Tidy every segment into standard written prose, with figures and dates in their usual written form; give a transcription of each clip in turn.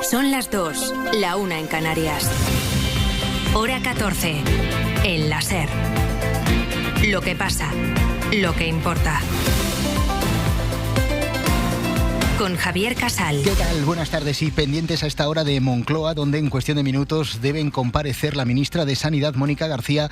Son las 2, la 1 en Canarias. Hora 14, en la SER. Lo que pasa, lo que importa. Con Javier Casal. ¿Qué tal? Buenas tardes y pendientes a esta hora de Moncloa, donde en cuestión de minutos deben comparecer la ministra de Sanidad, Mónica García,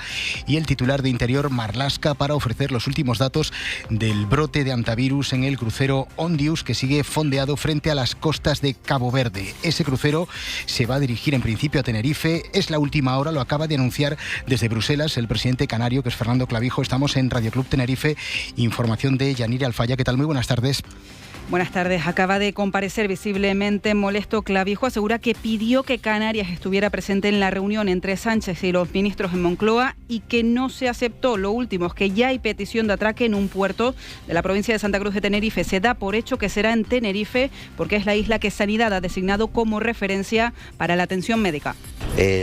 y el titular de Interior, Marlaska, para ofrecer los últimos datos del brote de hantavirus en el crucero Ondius, que sigue fondeado frente a las costas de Cabo Verde. Ese crucero se va a dirigir en principio a Tenerife. Es la última hora, lo acaba de anunciar desde Bruselas el presidente canario, que es Fernando Clavijo. Estamos en Radio Club Tenerife. Información de Yanire Alfaya. ¿Qué tal? Muy buenas tardes. Buenas tardes. Acaba de comparecer visiblemente molesto. Clavijo asegura que pidió que Canarias estuviera presente en la reunión entre Sánchez y los ministros en Moncloa y que no se aceptó. Lo último es que ya hay petición de atraque en un puerto de la provincia de Santa Cruz de Tenerife. Se da por hecho que será en Tenerife porque es la isla que Sanidad ha designado como referencia para la atención médica.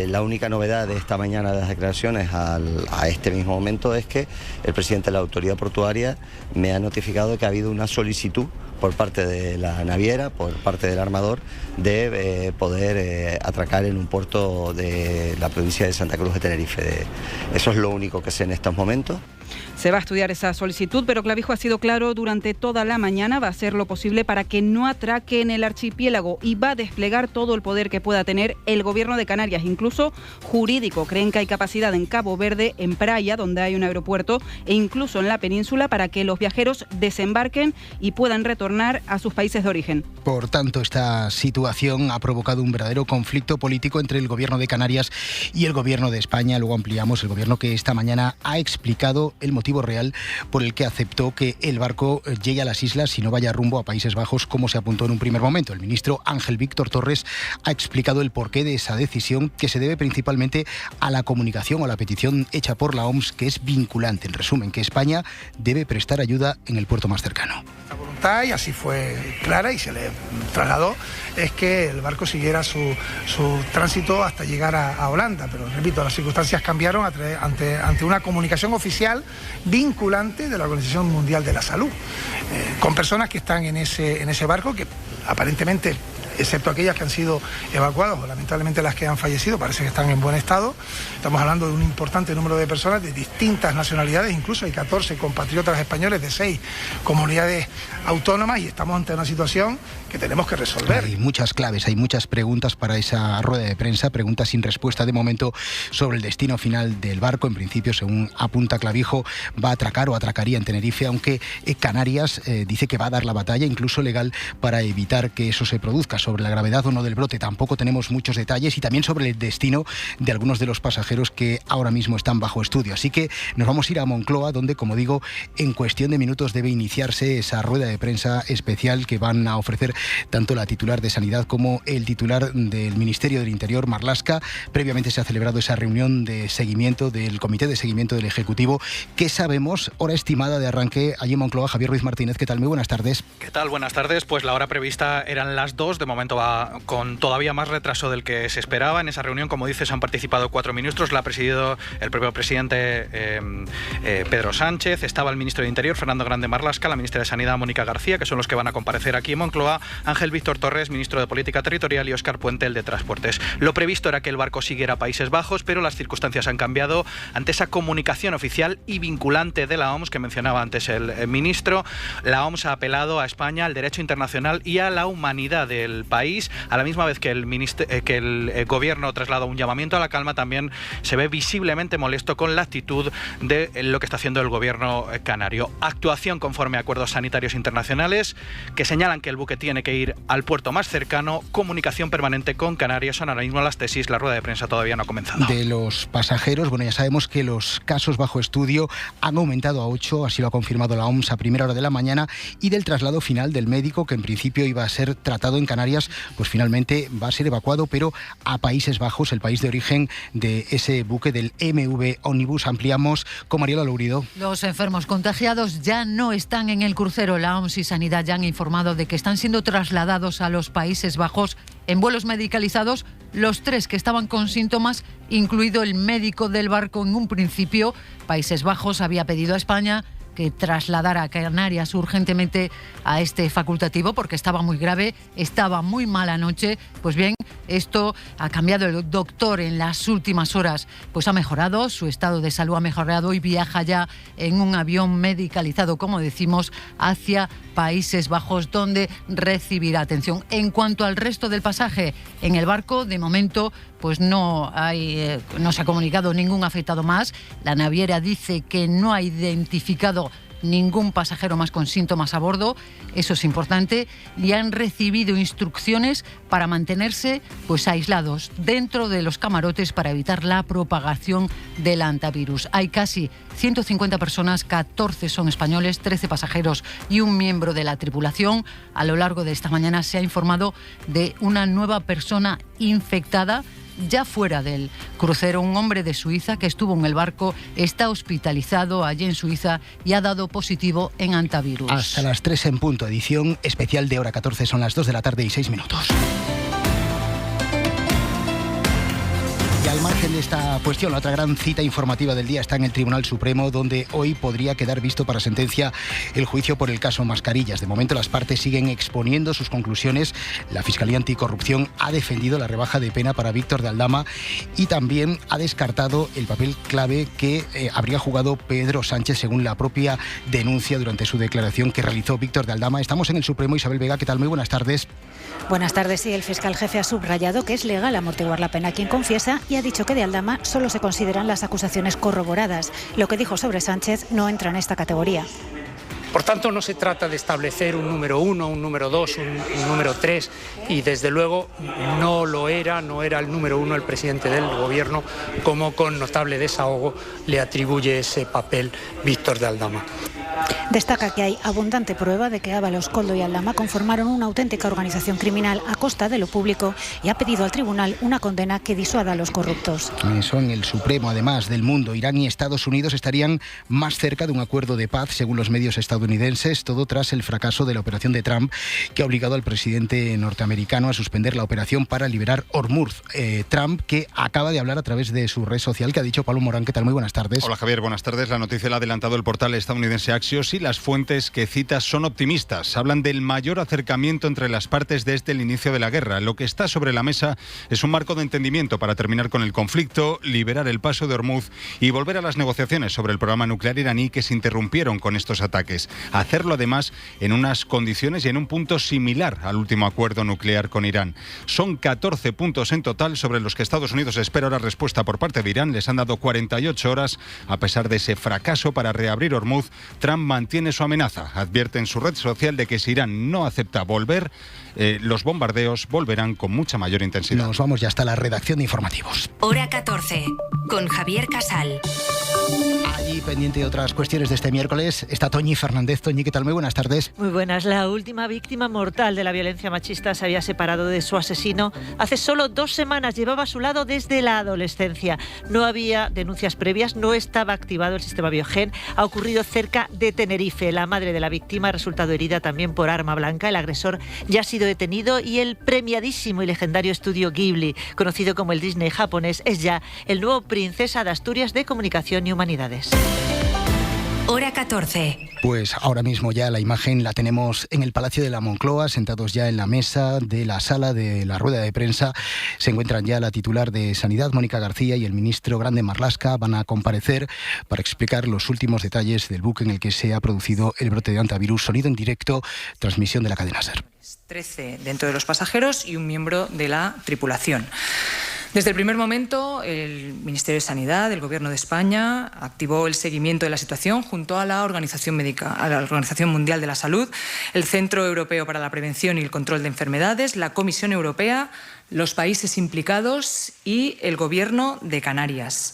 La única novedad de esta mañana de las declaraciones a este mismo momento es que el presidente de la autoridad portuaria me ha notificado que ha habido una solicitud por parte de la naviera, por parte del armador, de poder atracar en un puerto de la provincia de Santa Cruz de Tenerife. Eso es lo único que sé en estos momentos. Se va a estudiar esa solicitud, pero Clavijo ha sido claro durante toda la mañana, va a hacer lo posible para que no atraque en el archipiélago y va a desplegar todo el poder que pueda tener el gobierno de Canarias, incluso jurídico. Creen que hay capacidad en Cabo Verde, en Praia, donde hay un aeropuerto, e incluso en la península para que los viajeros desembarquen y puedan retornar a sus países de origen. Por tanto, esta situación ha provocado un verdadero conflicto político entre el gobierno de Canarias y el gobierno de España. Luego ampliamos, el gobierno que esta mañana ha explicado el motivo real por el que aceptó que el barco llegue a las islas y no vaya rumbo a Países Bajos, como se apuntó en un primer momento. El ministro Ángel Víctor Torres ha explicado el porqué de esa decisión, que se debe principalmente a la comunicación o a la petición hecha por la OMS, que es vinculante. En resumen, que España debe prestar ayuda en el puerto más cercano. La voluntad, y así fue clara y se le trasladó, es que el barco siguiera su tránsito hasta llegar a Holanda. Pero repito, las circunstancias cambiaron ante una comunicación oficial vinculante de la Organización Mundial de la Salud, con personas que están en ese barco, que aparentemente, excepto aquellas que han sido evacuadas o lamentablemente las que han fallecido, parece que están en buen estado. Estamos hablando de un importante número de personas de distintas nacionalidades, incluso hay 14 compatriotas españoles de 6 comunidades autónomas, y estamos ante una situación que tenemos que resolver. Hay muchas claves, hay muchas preguntas para esa rueda de prensa, preguntas sin respuesta de momento sobre el destino final del barco. En principio, según apunta Clavijo, va a atracar o atracaría en Tenerife, aunque Canarias dice que va a dar la batalla, incluso legal, para evitar que eso se produzca. Sobre la gravedad o no del brote tampoco tenemos muchos detalles, y también sobre el destino de algunos de los pasajeros que ahora mismo están bajo estudio. Así que nos vamos a ir a Moncloa, donde, como digo, en cuestión de minutos debe iniciarse esa rueda de prensa especial que van a ofrecer tanto la titular de Sanidad como el titular del Ministerio del Interior, Marlaska. Previamente se ha celebrado esa reunión de seguimiento del Comité de Seguimiento del Ejecutivo. ¿Qué sabemos? Hora estimada de arranque allí en Moncloa. Javier Ruiz Martínez, ¿qué tal? Muy buenas tardes. ¿Qué tal? Buenas tardes. Pues la hora prevista eran las 2. De momento va con todavía más retraso del que se esperaba. En esa reunión, como dices, han participado 4 ministros. La ha presidido el propio presidente Pedro Sánchez. Estaba el ministro de Interior, Fernando Grande Marlaska, la ministra de Sanidad, Mónica García, que son los que van a comparecer aquí en Moncloa, Ángel Víctor Torres, ministro de Política Territorial, y Óscar Puente, el de Transportes. Lo previsto era que el barco siguiera a Países Bajos, pero las circunstancias han cambiado ante esa comunicación oficial y vinculante de la OMS que mencionaba antes el ministro. La OMS ha apelado a España, al derecho internacional y a la humanidad del país. A la misma vez que el gobierno traslada un llamamiento a la calma, también se ve visiblemente molesto con la actitud de lo que está haciendo el gobierno canario. Actuación conforme a acuerdos sanitarios internacionales que señalan que el buque tiene que ir al puerto más cercano. Comunicación permanente con Canarias. Son ahora mismo las tesis. La rueda de prensa todavía no ha comenzado. De los pasajeros, bueno, ya sabemos que los casos bajo estudio han aumentado a 8, así lo ha confirmado la OMS a primera hora de la mañana, y del traslado final del médico, que en principio iba a ser tratado en Canarias, pues finalmente va a ser evacuado, pero a Países Bajos, el país de origen de ese buque del MV Omnibus. Ampliamos con Mariela Lourido. Los enfermos contagiados ya no están en el crucero. La OMS y Sanidad ya han informado de que están siendo trasladados a los Países Bajos en vuelos medicalizados los 3 que estaban con síntomas, incluido el médico del barco. En un principio, Países Bajos había pedido a España que trasladara a Canarias urgentemente a este facultativo porque estaba muy grave, estaba muy mal anoche. Pues bien, esto ha cambiado. El doctor en las últimas horas pues ha mejorado, su estado de salud ha mejorado y viaja ya en un avión medicalizado, como decimos, hacia Países Bajos, donde recibirá atención. En cuanto al resto del pasaje en el barco, de momento pues no se ha comunicado ningún afectado más. La naviera dice que no ha identificado ningún pasajero más con síntomas a bordo. Eso es importante. Y han recibido instrucciones para mantenerse pues aislados dentro de los camarotes para evitar la propagación del hantavirus. Hay casi 150 personas, 14 son españoles, 13 pasajeros y un miembro de la tripulación. A lo largo de esta mañana se ha informado de una nueva persona infectada ya fuera del crucero. Un hombre de Suiza que estuvo en el barco está hospitalizado allí en Suiza y ha dado positivo en hantavirus. Hasta las 3 en punto, edición especial de Hora 14, son las 2 de la tarde y 6 minutos. Y al margen de esta cuestión, la otra gran cita informativa del día está en el Tribunal Supremo, donde hoy podría quedar visto para sentencia el juicio por el caso Mascarillas. De momento las partes siguen exponiendo sus conclusiones. La Fiscalía Anticorrupción ha defendido la rebaja de pena para Víctor de Aldama y también ha descartado el papel clave que habría jugado Pedro Sánchez, según la propia denuncia durante su declaración que realizó Víctor de Aldama. Estamos en el Supremo. Isabel Vega, ¿qué tal? Muy buenas tardes. Buenas tardes. Sí, el fiscal jefe ha subrayado que es legal amortiguar la pena a quien confiesa y ha dicho que de Aldama solo se consideran las acusaciones corroboradas. Lo que dijo sobre Sánchez no entra en esta categoría. Por tanto, no se trata de establecer un número 1, un número 2, un número 3 y desde luego no era el número 1 el presidente del gobierno, como con notable desahogo le atribuye ese papel Víctor de Aldama. Destaca que hay abundante prueba de que Ábalos, Koldo y Aldama conformaron una auténtica organización criminal a costa de lo público y ha pedido al tribunal una condena que disuada a los corruptos. Eso en el Supremo, además del mundo. Irán y Estados Unidos estarían más cerca de un acuerdo de paz, según los medios estadounidenses, todo tras el fracaso de la operación de Trump, que ha obligado al presidente norteamericano a suspender la operación para liberar Hormuz. Trump, que acaba de hablar a través de su red social, que ha dicho Pablo Morán. ¿Qué tal? Muy buenas tardes. Hola Javier, buenas tardes. La noticia la ha adelantado el portal estadounidense Axios y las fuentes que citas son optimistas. Hablan del mayor acercamiento entre las partes desde el inicio de la guerra. Lo que está sobre la mesa es un marco de entendimiento para terminar con el conflicto, liberar el paso de Hormuz y volver a las negociaciones sobre el programa nuclear iraní que se interrumpieron con estos ataques. Hacerlo además en unas condiciones y en un punto similar al último acuerdo nuclear con Irán. Son 14 puntos en total sobre los que Estados Unidos espera ahora respuesta por parte de Irán. Les han dado 48 horas. A pesar de ese fracaso para reabrir Hormuz, Trump mantiene su amenaza. Advierte en su red social de que si Irán no acepta volver, los bombardeos volverán con mucha mayor intensidad. Nos vamos ya hasta la redacción de informativos. Hora 14, con Javier Casal. Allí, pendiente de otras cuestiones de este miércoles, está Toñi Fernández. Toñi, ¿qué tal? Muy buenas tardes. Muy buenas. La última víctima mortal de la violencia machista se había separado de su asesino hace solo 2 semanas. Llevaba a su lado desde la adolescencia. No había denuncias previas, no estaba activado el sistema Biogen. Ha ocurrido cerca de Tenerife. La madre de la víctima ha resultado herida también por arma blanca. El agresor ya ha sido detenido y el premiadísimo y legendario estudio Ghibli, conocido como el Disney japonés, es ya el nuevo Princesa de Asturias de Comunicación y Humanidades. Hora 14. Pues ahora mismo ya la imagen la tenemos en el Palacio de la Moncloa, sentados ya en la mesa de la sala de la rueda de prensa. Se encuentran ya la titular de Sanidad, Mónica García, y el ministro Grande Marlaska. Van a comparecer para explicar los últimos detalles del buque en el que se ha producido el brote de hantavirus. Sonido en directo, transmisión de la cadena SER. 13 dentro de los pasajeros y un miembro de la tripulación. Desde el primer momento, el Ministerio de Sanidad, el Gobierno de España, activó el seguimiento de la situación junto a la Organización Mundial de la Salud, el Centro Europeo para la Prevención y el Control de Enfermedades, la Comisión Europea, los países implicados y el Gobierno de Canarias.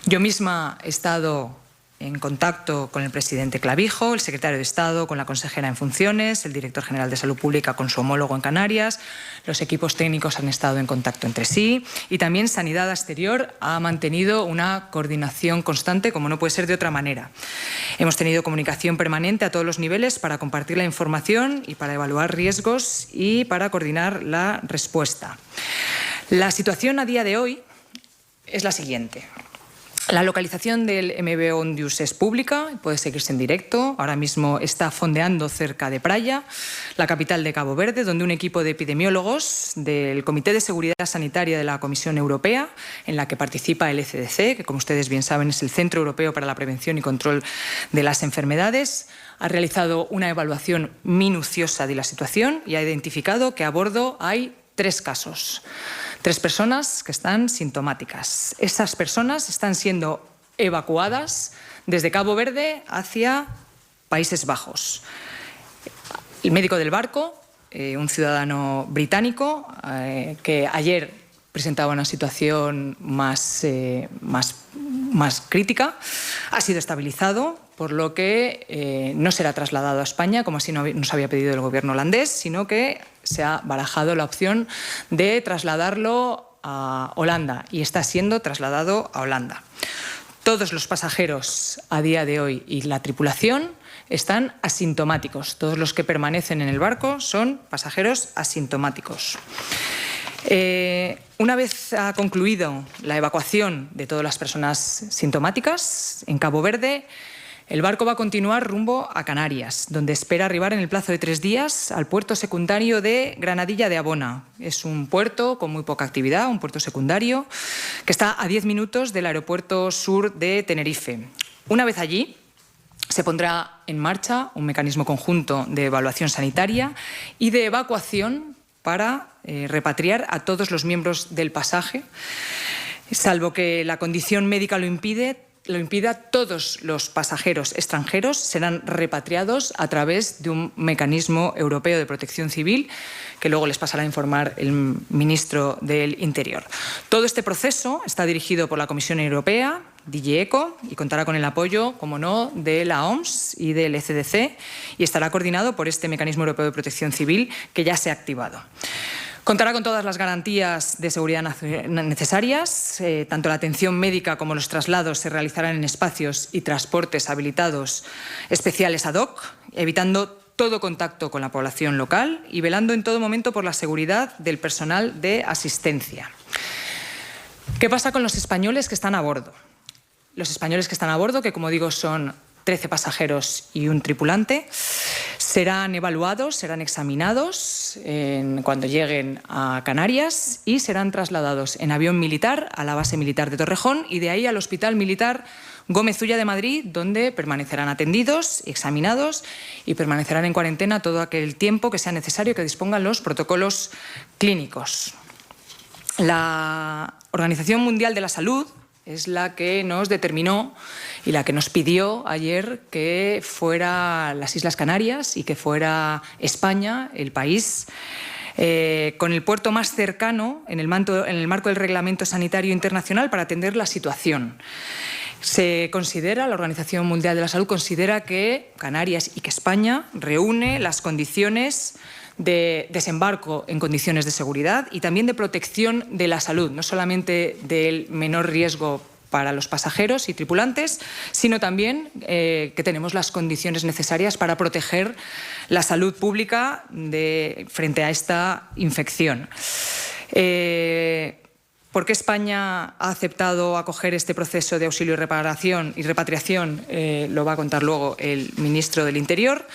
Yo misma he estado en contacto con el presidente Clavijo, el secretario de Estado con la consejera en funciones, el director general de Salud Pública con su homólogo en Canarias. Los equipos técnicos han estado en contacto entre sí y también Sanidad Exterior ha mantenido una coordinación constante, como no puede ser de otra manera. Hemos tenido comunicación permanente a todos los niveles para compartir la información y para evaluar riesgos y para coordinar la respuesta. La situación a día de hoy es la siguiente. La localización del MV Ondius es pública, puede seguirse en directo. Ahora mismo está fondeando cerca de Praia, la capital de Cabo Verde, donde un equipo de epidemiólogos del Comité de Seguridad Sanitaria de la Comisión Europea, en la que participa el ECDC, que como ustedes bien saben es el Centro Europeo para la Prevención y Control de las Enfermedades, ha realizado una evaluación minuciosa de la situación y ha identificado que a bordo hay 3 casos. 3 personas que están sintomáticas. Esas personas están siendo evacuadas desde Cabo Verde hacia Países Bajos. El médico del barco, un ciudadano británico, que ayer presentaba una situación más crítica, ha sido estabilizado, por lo que no será trasladado a España, como así nos había pedido el gobierno holandés, sino que se ha barajado la opción de trasladarlo a Holanda y está siendo trasladado a Holanda. Todos los pasajeros a día de hoy y la tripulación están asintomáticos. Todos los que permanecen en el barco son pasajeros asintomáticos. Una vez ha concluido la evacuación de todas las personas sintomáticas en Cabo Verde, el barco va a continuar rumbo a Canarias, donde espera arribar en el plazo de 3 días al puerto secundario de Granadilla de Abona. Es un puerto con muy poca actividad, un puerto secundario, que está a 10 minutos del aeropuerto sur de Tenerife. Una vez allí, se pondrá en marcha un mecanismo conjunto de evaluación sanitaria y de evacuación para repatriar a todos los miembros del pasaje, salvo que la condición médica lo impida, todos los pasajeros extranjeros serán repatriados a través de un mecanismo europeo de protección civil que luego les pasará a informar el ministro del Interior. Todo este proceso está dirigido por la Comisión Europea, DG ECO, y contará con el apoyo, como no, de la OMS y del ECDC y estará coordinado por este mecanismo europeo de protección civil que ya se ha activado. Contará con todas las garantías de seguridad necesarias. Tanto la atención médica como los traslados se realizarán en espacios y transportes habilitados especiales ad hoc, evitando todo contacto con la población local y velando en todo momento por la seguridad del personal de asistencia. ¿Qué pasa con los españoles que están a bordo? Los españoles que están a bordo, que como digo son 13 pasajeros y un tripulante, serán evaluados, serán examinados cuando lleguen a Canarias y serán trasladados en avión militar a la base militar de Torrejón y de ahí al Hospital Militar Gómez Ulla de Madrid, donde permanecerán atendidos, examinados y permanecerán en cuarentena todo aquel tiempo que sea necesario que dispongan los protocolos clínicos. La Organización Mundial de la Salud es la que nos determinó y la que nos pidió ayer que fuera las Islas Canarias y que fuera España el país con el puerto más cercano en el marco del Reglamento Sanitario Internacional para atender la situación. La Organización Mundial de la Salud considera que Canarias y que España reúne las condiciones de desembarco en condiciones de seguridad y también de protección de la salud, no solamente del menor riesgo para los pasajeros y tripulantes, sino también que tenemos las condiciones necesarias para proteger la salud pública frente a esta infección. ¿Por qué España ha aceptado acoger este proceso de auxilio y repatriación? Lo va a contar luego el ministro del Interior.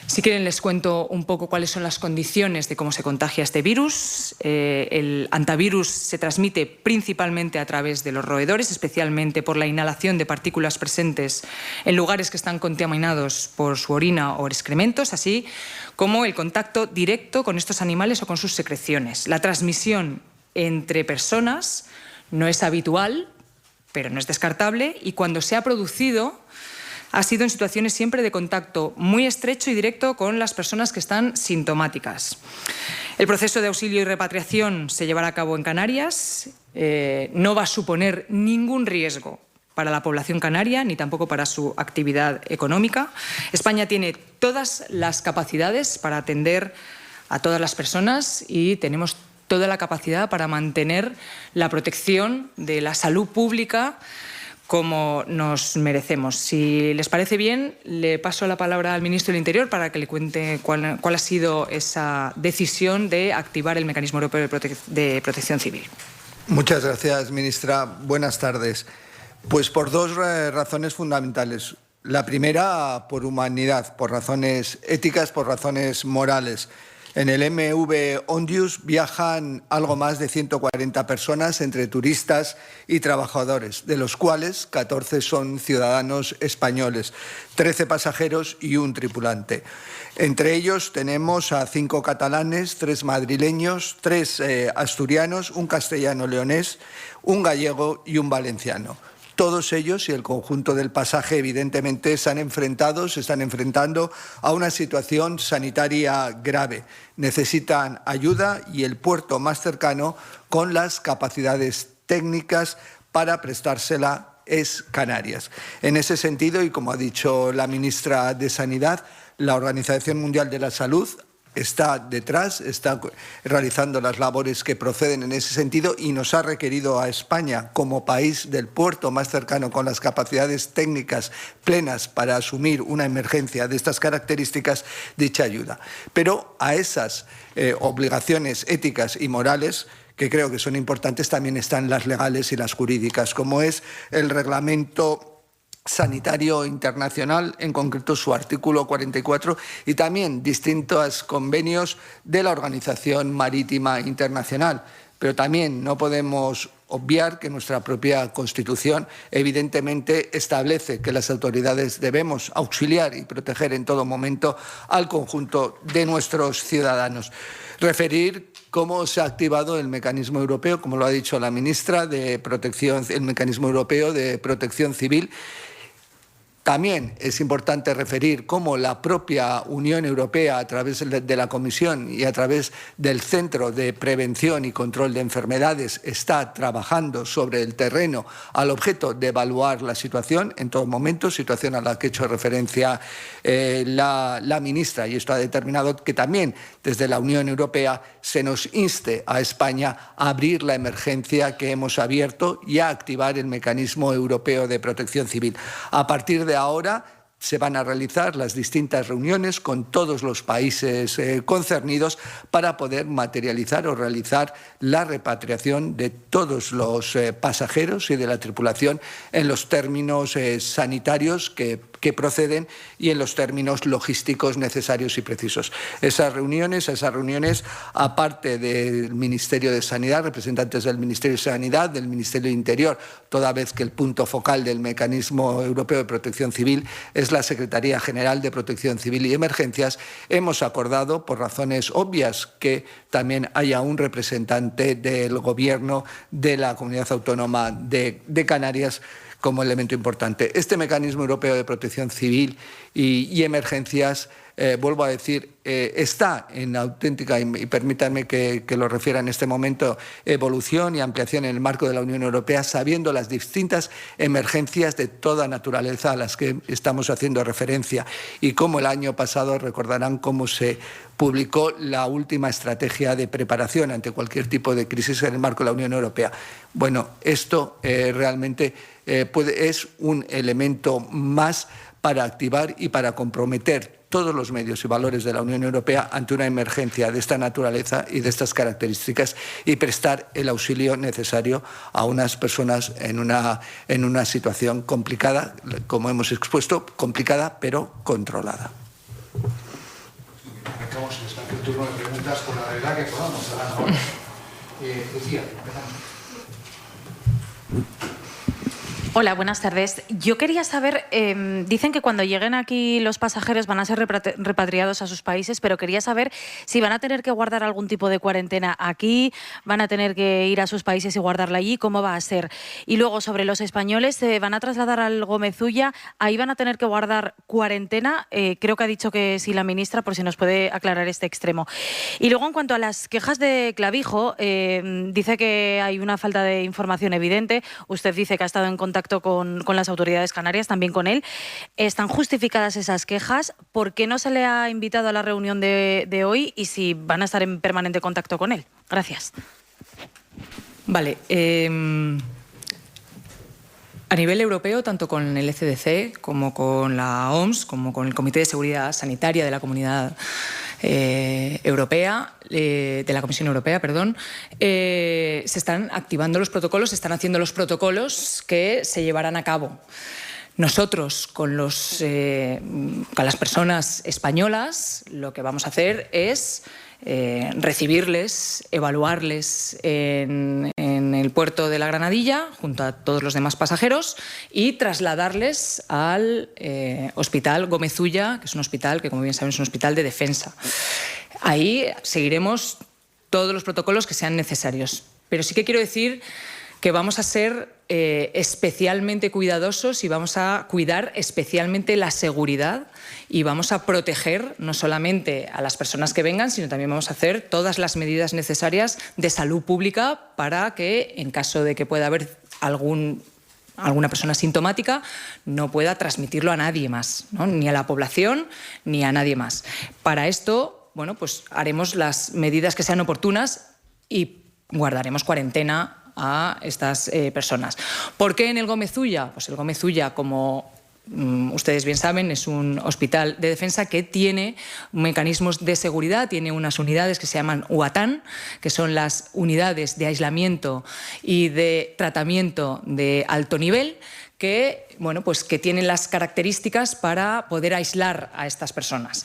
Si quieren les cuento un poco cuáles son las condiciones de cómo se contagia este virus. El hantavirus se transmite principalmente a través de los roedores, especialmente por la inhalación de partículas presentes en lugares que están contaminados por su orina o excrementos, así como el contacto directo con estos animales o con sus secreciones. La transmisión entre personas no es habitual, pero no es descartable, y cuando se ha producido ha sido en situaciones siempre de contacto muy estrecho y directo con las personas que están sintomáticas. El proceso de auxilio y repatriación se llevará a cabo en Canarias. No va a suponer ningún riesgo para la población canaria ni tampoco para su actividad económica. España tiene todas las capacidades para atender a todas las personas y tenemos toda la capacidad para mantener la protección de la salud pública como nos merecemos. Si les parece bien, le paso la palabra al ministro del Interior para que le cuente cuál ha sido esa decisión de activar el mecanismo europeo de protección civil. Muchas gracias, ministra. Buenas tardes. Pues por dos razones fundamentales. La primera, por humanidad, por razones éticas, por razones morales. En el MV Ondius viajan algo más de 140 personas entre turistas y trabajadores, de los cuales 14 son ciudadanos españoles, 13 pasajeros y un tripulante. Entre ellos tenemos a 5 catalanes, 3 madrileños, 3 asturianos, un castellano-leonés, un gallego y un valenciano. Todos ellos y el conjunto del pasaje evidentemente se están enfrentando a una situación sanitaria grave. Necesitan ayuda y el puerto más cercano con las capacidades técnicas para prestársela es Canarias. En ese sentido, y como ha dicho la ministra de Sanidad, la Organización Mundial de la Salud está detrás, está realizando las labores que proceden en ese sentido y nos ha requerido a España, como país del puerto más cercano con las capacidades técnicas plenas para asumir una emergencia de estas características, dicha ayuda. Pero a esas obligaciones éticas y morales, que creo que son importantes, también están las legales y las jurídicas, como es el reglamento sanitario internacional, en concreto su artículo 44, y también distintos convenios de la Organización Marítima Internacional. Pero también no podemos obviar que nuestra propia Constitución evidentemente establece que las autoridades debemos auxiliar y proteger en todo momento al conjunto de nuestros ciudadanos. Referir cómo se ha activado el mecanismo europeo, como lo ha dicho la ministra, el mecanismo europeo de protección civil. También es importante referir cómo la propia Unión Europea, a través de la Comisión y a través del Centro de Prevención y Control de Enfermedades, está trabajando sobre el terreno al objeto de evaluar la situación en todo momento, situación a la que ha hecho referencia la ministra, y esto ha determinado que también desde la Unión Europea se nos inste a España a abrir la emergencia que hemos abierto y a activar el mecanismo europeo de protección civil. A partir de ahora se van a realizar las distintas reuniones con todos los países concernidos para poder materializar o realizar la repatriación de todos los pasajeros y de la tripulación en los términos sanitarios que proceden y en los términos logísticos necesarios y precisos. Esas reuniones, aparte del Ministerio de Sanidad, representantes del Ministerio de Sanidad, del Ministerio de Interior, toda vez que el punto focal del Mecanismo Europeo de Protección Civil es la Secretaría General de Protección Civil y Emergencias, hemos acordado, por razones obvias, que también haya un representante del Gobierno de la Comunidad Autónoma de Canarias como elemento importante. Este mecanismo europeo de protección civil y emergencias, vuelvo a decir, está en auténtica, y permítanme que lo refiera en este momento, evolución y ampliación en el marco de la Unión Europea, sabiendo las distintas emergencias de toda naturaleza a las que estamos haciendo referencia. Y como el año pasado recordarán cómo se publicó la última estrategia de preparación ante cualquier tipo de crisis en el marco de la Unión Europea. Bueno, esto realmente es un elemento más para activar y para comprometer todos los medios y valores de la Unión Europea ante una emergencia de esta naturaleza y de estas características y prestar el auxilio necesario a unas personas en una situación complicada, como hemos expuesto, complicada pero controlada. Acabamos el turno de preguntas por la verdad que podamos hablar ahora. Lucía, empezamos. Hola, buenas tardes. Yo quería saber, dicen que cuando lleguen aquí los pasajeros van a ser repatriados a sus países, pero quería saber si van a tener que guardar algún tipo de cuarentena aquí, van a tener que ir a sus países y guardarla allí, ¿cómo va a ser? Y luego, sobre los españoles, se van a trasladar al Gómez Ulla, ahí van a tener que guardar cuarentena, creo que ha dicho que sí la ministra, por si nos puede aclarar este extremo. Y luego, en cuanto a las quejas de Clavijo, dice que hay una falta de información evidente, usted dice que ha estado en contacto con las autoridades canarias, también con él. ¿Están justificadas esas quejas? ¿Por qué no se le ha invitado a la reunión de hoy? Y si van a estar en permanente contacto con él. Gracias. Vale. A nivel europeo, tanto con el ECDC como con la OMS, como con el Comité de Seguridad Sanitaria de la Comunidad Europea, de la Comisión Europea, perdón, se están activando los protocolos, se están haciendo los protocolos que se llevarán a cabo. Nosotros, con las personas españolas, lo que vamos a hacer es recibirles, evaluarles en el puerto de la Granadilla, junto a todos los demás pasajeros, y trasladarles al Hospital Gómez Ulla, que es un hospital que, como bien saben, es un hospital de defensa. Ahí seguiremos todos los protocolos que sean necesarios. Pero sí que quiero decir que vamos a ser especialmente cuidadosos y vamos a cuidar especialmente la seguridad y vamos a proteger no solamente a las personas que vengan, sino también vamos a hacer todas las medidas necesarias de salud pública para que, en caso de que pueda haber alguna persona sintomática, no pueda transmitirlo a nadie más, ¿no? Ni a la población ni a nadie más. Para esto, bueno, pues haremos las medidas que sean oportunas y guardaremos cuarentena a estas personas. ¿Por qué en el Gómez Ulla? Pues el Gómez Ulla, como ustedes bien saben, es un hospital de defensa que tiene mecanismos de seguridad, tiene unas unidades que se llaman UATAN, que son las unidades de aislamiento y de tratamiento de alto nivel, que, bueno, pues que tienen las características para poder aislar a estas personas.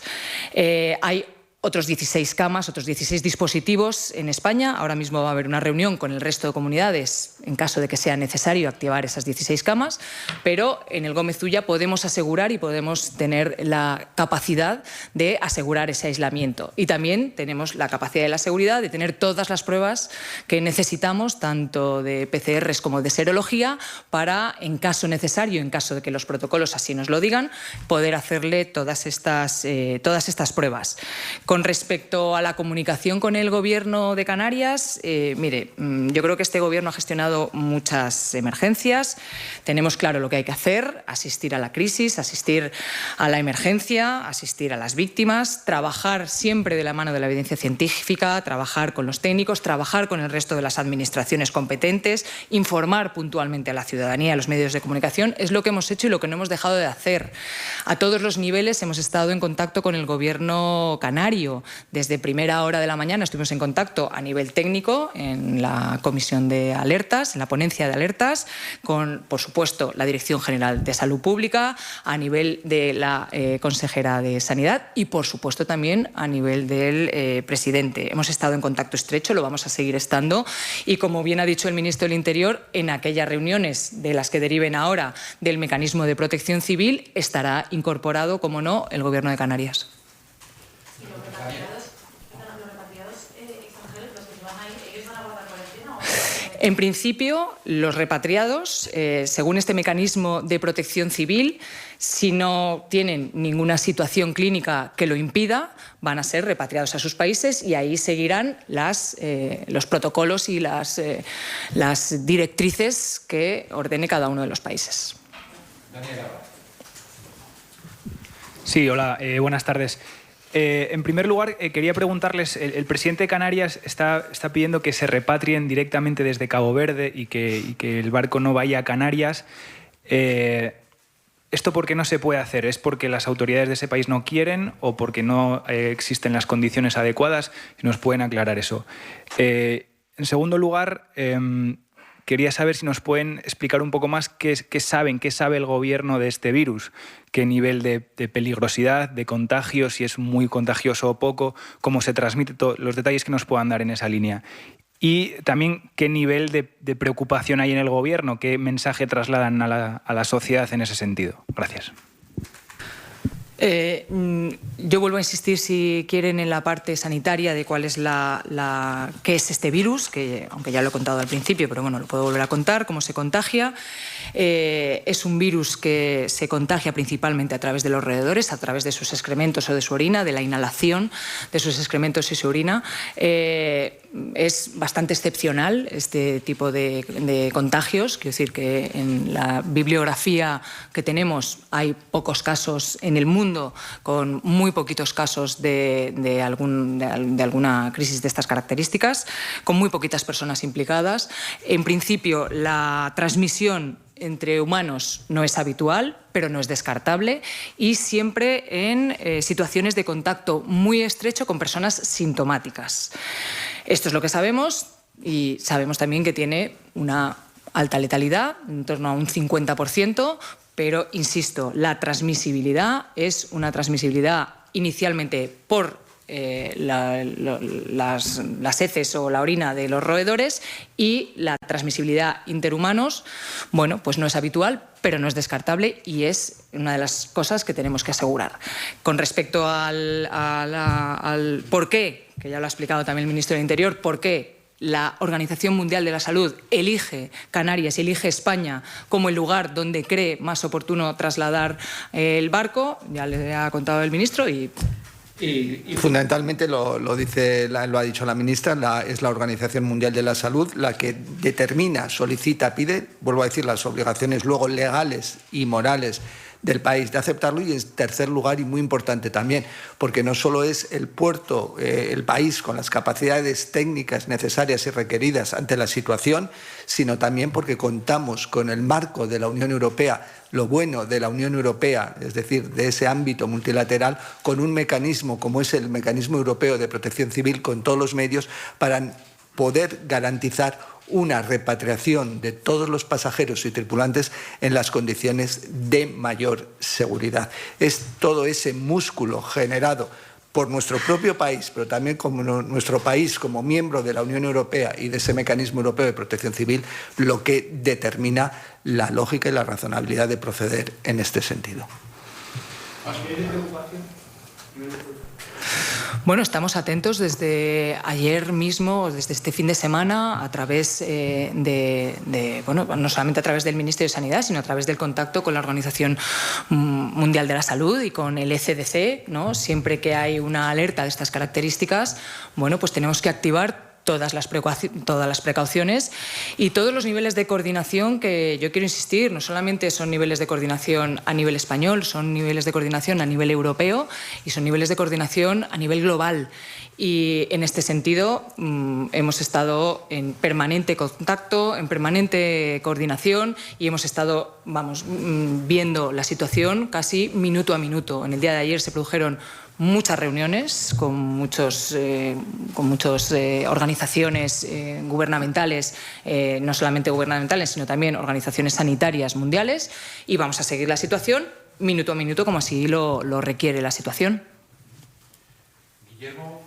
Hay otros 16 camas, otros 16 dispositivos en España. Ahora mismo va a haber una reunión con el resto de comunidades en caso de que sea necesario activar esas 16 camas, pero en el Gómez Ulla podemos asegurar y podemos tener la capacidad de asegurar ese aislamiento. Y también tenemos la capacidad y la seguridad de tener todas las pruebas que necesitamos, tanto de PCRs como de serología, para, en caso necesario, en caso de que los protocolos así nos lo digan, poder hacerle todas estas pruebas. Con respecto a la comunicación con el Gobierno de Canarias, mire, yo creo que este Gobierno ha gestionado muchas emergencias. Tenemos claro lo que hay que hacer: asistir a la crisis, asistir a la emergencia, asistir a las víctimas, trabajar siempre de la mano de la evidencia científica, trabajar con los técnicos, trabajar con el resto de las administraciones competentes, informar puntualmente a la ciudadanía, a los medios de comunicación. Es lo que hemos hecho y lo que no hemos dejado de hacer. A todos los niveles hemos estado en contacto con el Gobierno canario. Desde primera hora de la mañana estuvimos en contacto a nivel técnico en la comisión de alertas, en la ponencia de alertas, con, por supuesto, la Dirección General de Salud Pública, a nivel de la consejera de Sanidad y, por supuesto, también a nivel del presidente. Hemos estado en contacto estrecho, lo vamos a seguir estando, y, como bien ha dicho el ministro del Interior, en aquellas reuniones de las que deriven ahora del mecanismo de protección civil estará incorporado, como no, el Gobierno de Canarias. En principio, los repatriados, según este mecanismo de protección civil, si no tienen ninguna situación clínica que lo impida, van a ser repatriados a sus países y ahí seguirán los protocolos y las directrices que ordene cada uno de los países. Sí, hola, buenas tardes. En primer lugar, quería preguntarles, el presidente de Canarias está pidiendo que se repatrien directamente desde Cabo Verde y que el barco no vaya a Canarias. ¿Esto por qué no se puede hacer? ¿Es porque las autoridades de ese país no quieren o porque no existen las condiciones adecuadas? Si nos pueden aclarar eso. En segundo lugar, quería saber si nos pueden explicar un poco más qué sabe el Gobierno de este virus, qué nivel de peligrosidad, de contagio, si es muy contagioso o poco, cómo se transmite, los detalles que nos puedan dar en esa línea. Y también qué nivel de preocupación hay en el Gobierno, qué mensaje trasladan a la sociedad en ese sentido. Gracias. Yo vuelvo a insistir, si quieren, en la parte sanitaria de cuál es qué es este virus, que aunque ya lo he contado al principio, pero bueno, lo puedo volver a contar, cómo se contagia. Es un virus que se contagia principalmente a través de los roedores, a través de sus excrementos o de su orina, de la inhalación de sus excrementos y su orina. Es bastante excepcional este tipo de contagios. Quiero decir que en la bibliografía que tenemos hay pocos casos en el mundo, con muy poquitos casos de alguna crisis de estas características, con muy poquitas personas implicadas. En principio, la transmisión entre humanos no es habitual, pero no es descartable, y siempre en situaciones de contacto muy estrecho con personas sintomáticas. Esto es lo que sabemos, y sabemos también que tiene una alta letalidad, en torno a un 50%, pero, insisto, la transmisibilidad es una transmisibilidad inicialmente por las heces o la orina de los roedores, y la transmisibilidad interhumanos, bueno, pues no es habitual, pero no es descartable, y es una de las cosas que tenemos que asegurar. Con respecto al por qué, que ya lo ha explicado también el ministro del Interior, por qué la Organización Mundial de la Salud elige Canarias y elige España como el lugar donde cree más oportuno trasladar el barco, ya le ha contado el ministro, y fundamentalmente lo ha dicho la ministra, es la Organización Mundial de la Salud la que determina, solicita, pide, vuelvo a decir, las obligaciones luego legales y morales del país de aceptarlo, y en tercer lugar, y muy importante también, porque no solo es el puerto, el país con las capacidades técnicas necesarias y requeridas ante la situación, sino también porque contamos con el marco de la Unión Europea, lo bueno de la Unión Europea, es decir, de ese ámbito multilateral, con un mecanismo como es el Mecanismo Europeo de Protección Civil, con todos los medios para poder garantizar una repatriación de todos los pasajeros y tripulantes en las condiciones de mayor seguridad. Es todo ese músculo generado por nuestro propio país, pero también como nuestro país como miembro de la Unión Europea y de ese Mecanismo Europeo de Protección Civil, lo que determina la lógica y la razonabilidad de proceder en este sentido. Bueno, estamos atentos desde ayer mismo, desde este fin de semana, a través no solamente a través del Ministerio de Sanidad, sino a través del contacto con la Organización Mundial de la Salud y con el ECDC, ¿no? Siempre que hay una alerta de estas características, bueno, pues tenemos que activar todas las precauciones y todos los niveles de coordinación, que yo quiero insistir, no solamente son niveles de coordinación a nivel español, son niveles de coordinación a nivel europeo y son niveles de coordinación a nivel global. Y en este sentido hemos estado en permanente contacto, en permanente coordinación, y hemos estado viendo la situación casi minuto a minuto. En el día de ayer se produjeron muchas reuniones con muchas organizaciones gubernamentales, no solamente gubernamentales, sino también organizaciones sanitarias mundiales, y vamos a seguir la situación minuto a minuto como así lo requiere la situación. Guillermo.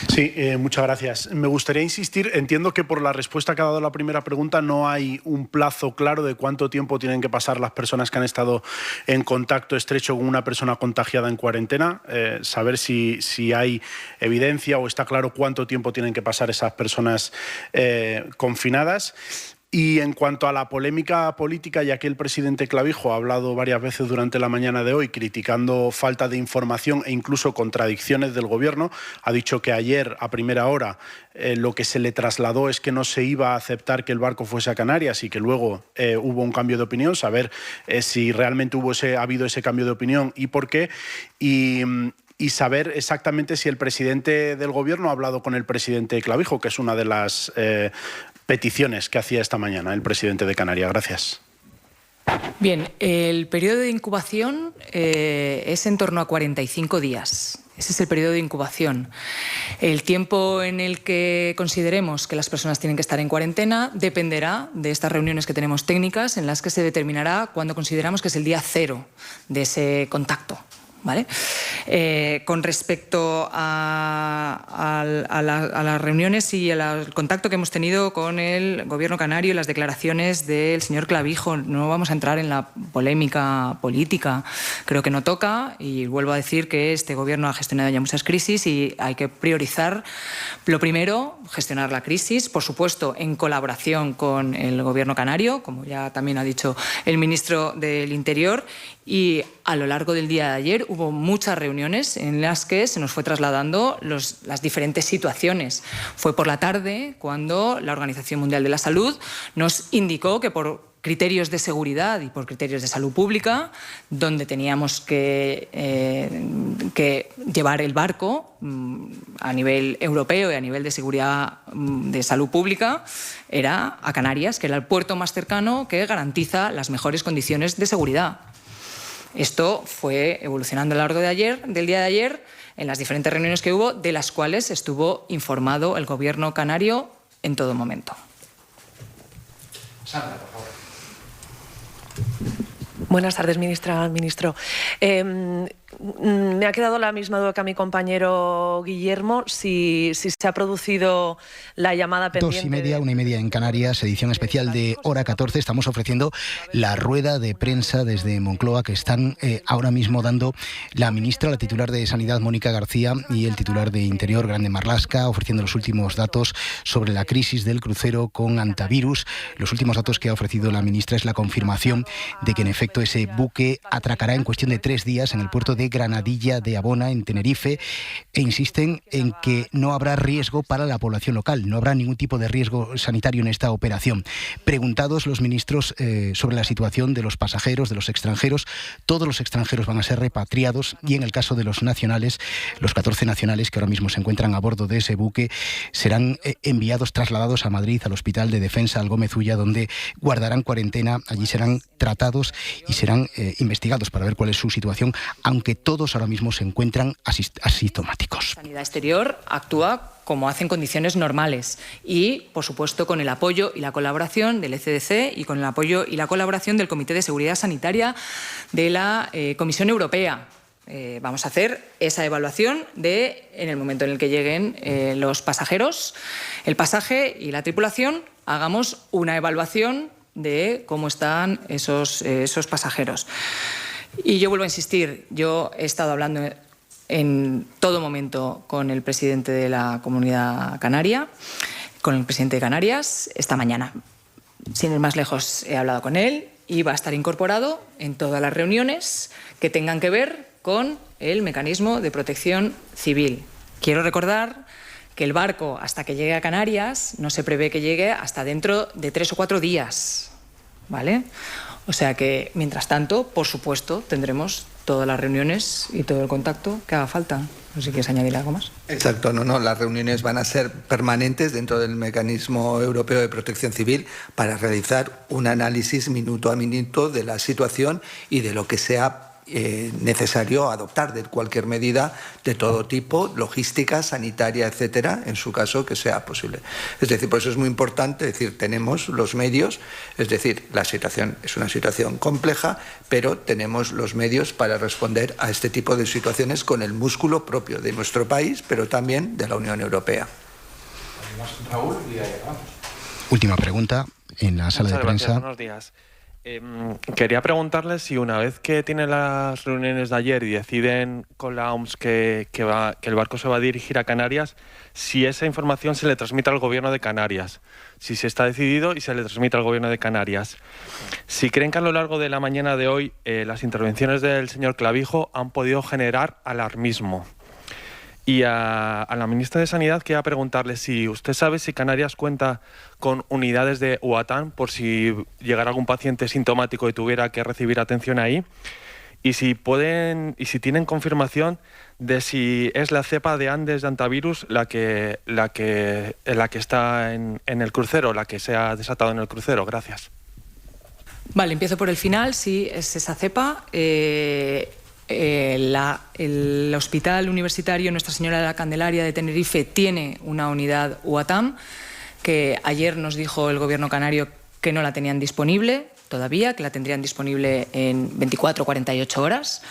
Sí, muchas gracias. Me gustaría insistir, entiendo que por la respuesta que ha dado la primera pregunta no hay un plazo claro de cuánto tiempo tienen que pasar las personas que han estado en contacto estrecho con una persona contagiada en cuarentena, saber si hay evidencia o está claro cuánto tiempo tienen que pasar esas personas confinadas. Y en cuanto a la polémica política, ya que el presidente Clavijo ha hablado varias veces durante la mañana de hoy criticando falta de información e incluso contradicciones del Gobierno, ha dicho que ayer a primera hora lo que se le trasladó es que no se iba a aceptar que el barco fuese a Canarias y que luego hubo un cambio de opinión, saber si realmente ha habido ese cambio de opinión y por qué. Y saber exactamente si el presidente del Gobierno ha hablado con el presidente Clavijo, que es una de las peticiones que hacía esta mañana el presidente de Canarias. Gracias. Bien, el periodo de incubación es en torno a 45 días. Ese es el periodo de incubación. El tiempo en el que consideremos que las personas tienen que estar en cuarentena dependerá de estas reuniones que tenemos técnicas, en las que se determinará cuándo consideramos que es el día cero de ese contacto. ¿Vale? Con respecto a las reuniones y al contacto que hemos tenido con el Gobierno canario y las declaraciones del señor Clavijo, no vamos a entrar en la polémica política, creo que no toca, y vuelvo a decir que este Gobierno ha gestionado ya muchas crisis y hay que priorizar, lo primero, gestionar la crisis, por supuesto en colaboración con el Gobierno canario, como ya también ha dicho el ministro del Interior, y a lo largo del día de ayer hubo muchas reuniones en las que se nos fue trasladando las diferentes situaciones. Fue por la tarde cuando la Organización Mundial de la Salud nos indicó que por criterios de seguridad y por criterios de salud pública, donde teníamos que llevar el barco a nivel europeo y a nivel de seguridad de salud pública, era a Canarias, que era el puerto más cercano que garantiza las mejores condiciones de seguridad. Esto fue evolucionando a lo largo del día de ayer, en las diferentes reuniones que hubo, de las cuales estuvo informado el Gobierno canario en todo momento. Sandra, por favor. Buenas tardes, ministro. Me ha quedado la misma duda que a mi compañero Guillermo, si se ha producido la llamada pendiente. 2:30, 1:30 en Canarias, edición especial de Hora 14. Estamos ofreciendo la rueda de prensa desde Moncloa que están ahora mismo dando la ministra, la titular de Sanidad, Mónica García, y el titular de Interior, Grande Marlaska, ofreciendo los últimos datos sobre la crisis del crucero con antivirus. Los últimos datos que ha ofrecido la ministra es la confirmación de que en efecto ese buque atracará en cuestión de 3 días en el puerto de Granadilla de Abona, en Tenerife, e insisten en que no habrá riesgo para la población local, no habrá ningún tipo de riesgo sanitario en esta operación. Preguntados los ministros sobre la situación de los pasajeros, de los extranjeros, todos los extranjeros van a ser repatriados y en el caso de los nacionales, los 14 nacionales que ahora mismo se encuentran a bordo de ese buque serán enviados, trasladados a Madrid, al Hospital de Defensa, al Gómez Ulla, donde guardarán cuarentena. Allí serán tratados y serán investigados para ver cuál es su situación, aunque todos ahora mismo se encuentran asintomáticos. La Sanidad Exterior actúa como hace en condiciones normales y, por supuesto, con el apoyo y la colaboración del ECDC y con el apoyo y la colaboración del Comité de Seguridad Sanitaria de la Comisión Europea. Vamos a hacer esa evaluación en el momento en el que lleguen los pasajeros, el pasaje y la tripulación, hagamos una evaluación de cómo están esos pasajeros. Y yo vuelvo a insistir, yo he estado hablando en todo momento con el presidente de la Comunidad Canaria, con el presidente de Canarias, esta mañana. Sin ir más lejos, he hablado con él y va a estar incorporado en todas las reuniones que tengan que ver con el mecanismo de protección civil. Quiero recordar que el barco, hasta que llegue a Canarias, no se prevé que llegue hasta dentro de 3 o 4 días, ¿vale? O sea que, mientras tanto, por supuesto, tendremos todas las reuniones y todo el contacto que haga falta. No sé si quieres añadir algo más. Exacto, no, las reuniones van a ser permanentes dentro del Mecanismo Europeo de Protección Civil para realizar un análisis minuto a minuto de la situación y de lo que sea necesario adoptar, de cualquier medida de todo tipo, logística, sanitaria, etcétera, en su caso que sea posible. Es decir, por eso es muy importante, tenemos los medios, es decir, la situación es una situación compleja, pero tenemos los medios para responder a este tipo de situaciones con el músculo propio de nuestro país, pero también de la Unión Europea. Raúl, y ahí vamos. Última pregunta en la sala de prensa. Gracias, buenos días. Quería preguntarles si una vez que tienen las reuniones de ayer y deciden con la OMS que el barco se va a dirigir a Canarias, si esa información se le transmite al Gobierno de Canarias, si se está decidido y se le transmite al Gobierno de Canarias. Si creen que a lo largo de la mañana de hoy las intervenciones del señor Clavijo han podido generar alarmismo. Y a la ministra de Sanidad quería preguntarle si usted sabe si Canarias cuenta con unidades de UATAN por si llegara algún paciente sintomático y tuviera que recibir atención ahí, y si tienen confirmación de si es la cepa de Andes de antivirus la que está en el crucero, la que se ha desatado en el crucero. Gracias. Vale, empiezo por el final. Sí, es esa cepa. El Hospital Universitario Nuestra Señora de la Candelaria de Tenerife tiene una unidad UATAM que ayer nos dijo el Gobierno canario que no la tenían disponible todavía, que la tendrían disponible en 24 o 48 horas.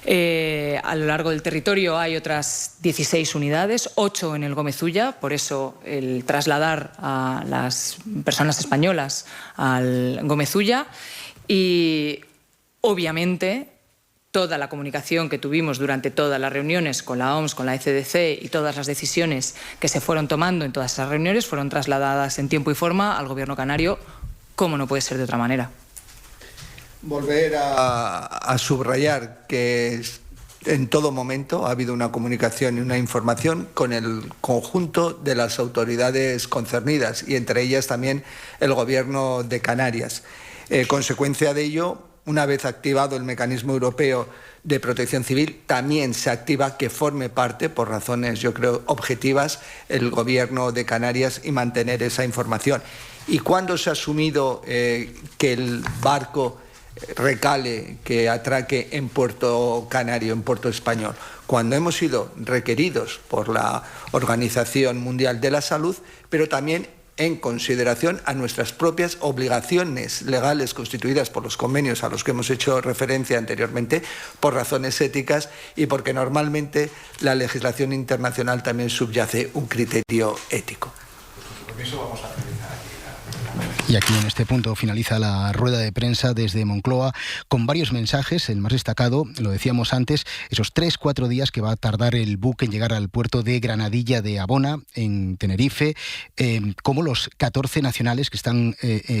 A lo largo del territorio hay otras 16 unidades, 8 en el Gómez Ulla, por eso el trasladar a las personas españolas al Gómez Ulla. Y obviamente toda la comunicación que tuvimos durante todas las reuniones con la OMS, con la ECDC y todas las decisiones que se fueron tomando en todas esas reuniones fueron trasladadas en tiempo y forma al Gobierno canario, como no puede ser de otra manera. Volver a subrayar que en todo momento ha habido una comunicación y una información con el conjunto de las autoridades concernidas y entre ellas también el Gobierno de Canarias. Consecuencia de ello, una vez activado el mecanismo europeo de protección civil, también se activa que forme parte, por razones yo creo objetivas, el Gobierno de Canarias y mantener esa información. ¿Y cuándo se ha asumido que el barco recale, que atraque en Puerto Canario, en Puerto Español? Cuando hemos sido requeridos por la Organización Mundial de la Salud, pero también en consideración a nuestras propias obligaciones legales constituidas por los convenios a los que hemos hecho referencia anteriormente, por razones éticas y porque normalmente la legislación internacional también subyace un criterio ético. Por eso vamos a Y aquí en este punto finaliza la rueda de prensa desde Moncloa con varios mensajes. El más destacado, lo decíamos antes, esos 3-4 días que va a tardar el buque en llegar al puerto de Granadilla de Abona, en Tenerife, como los 14 nacionales que están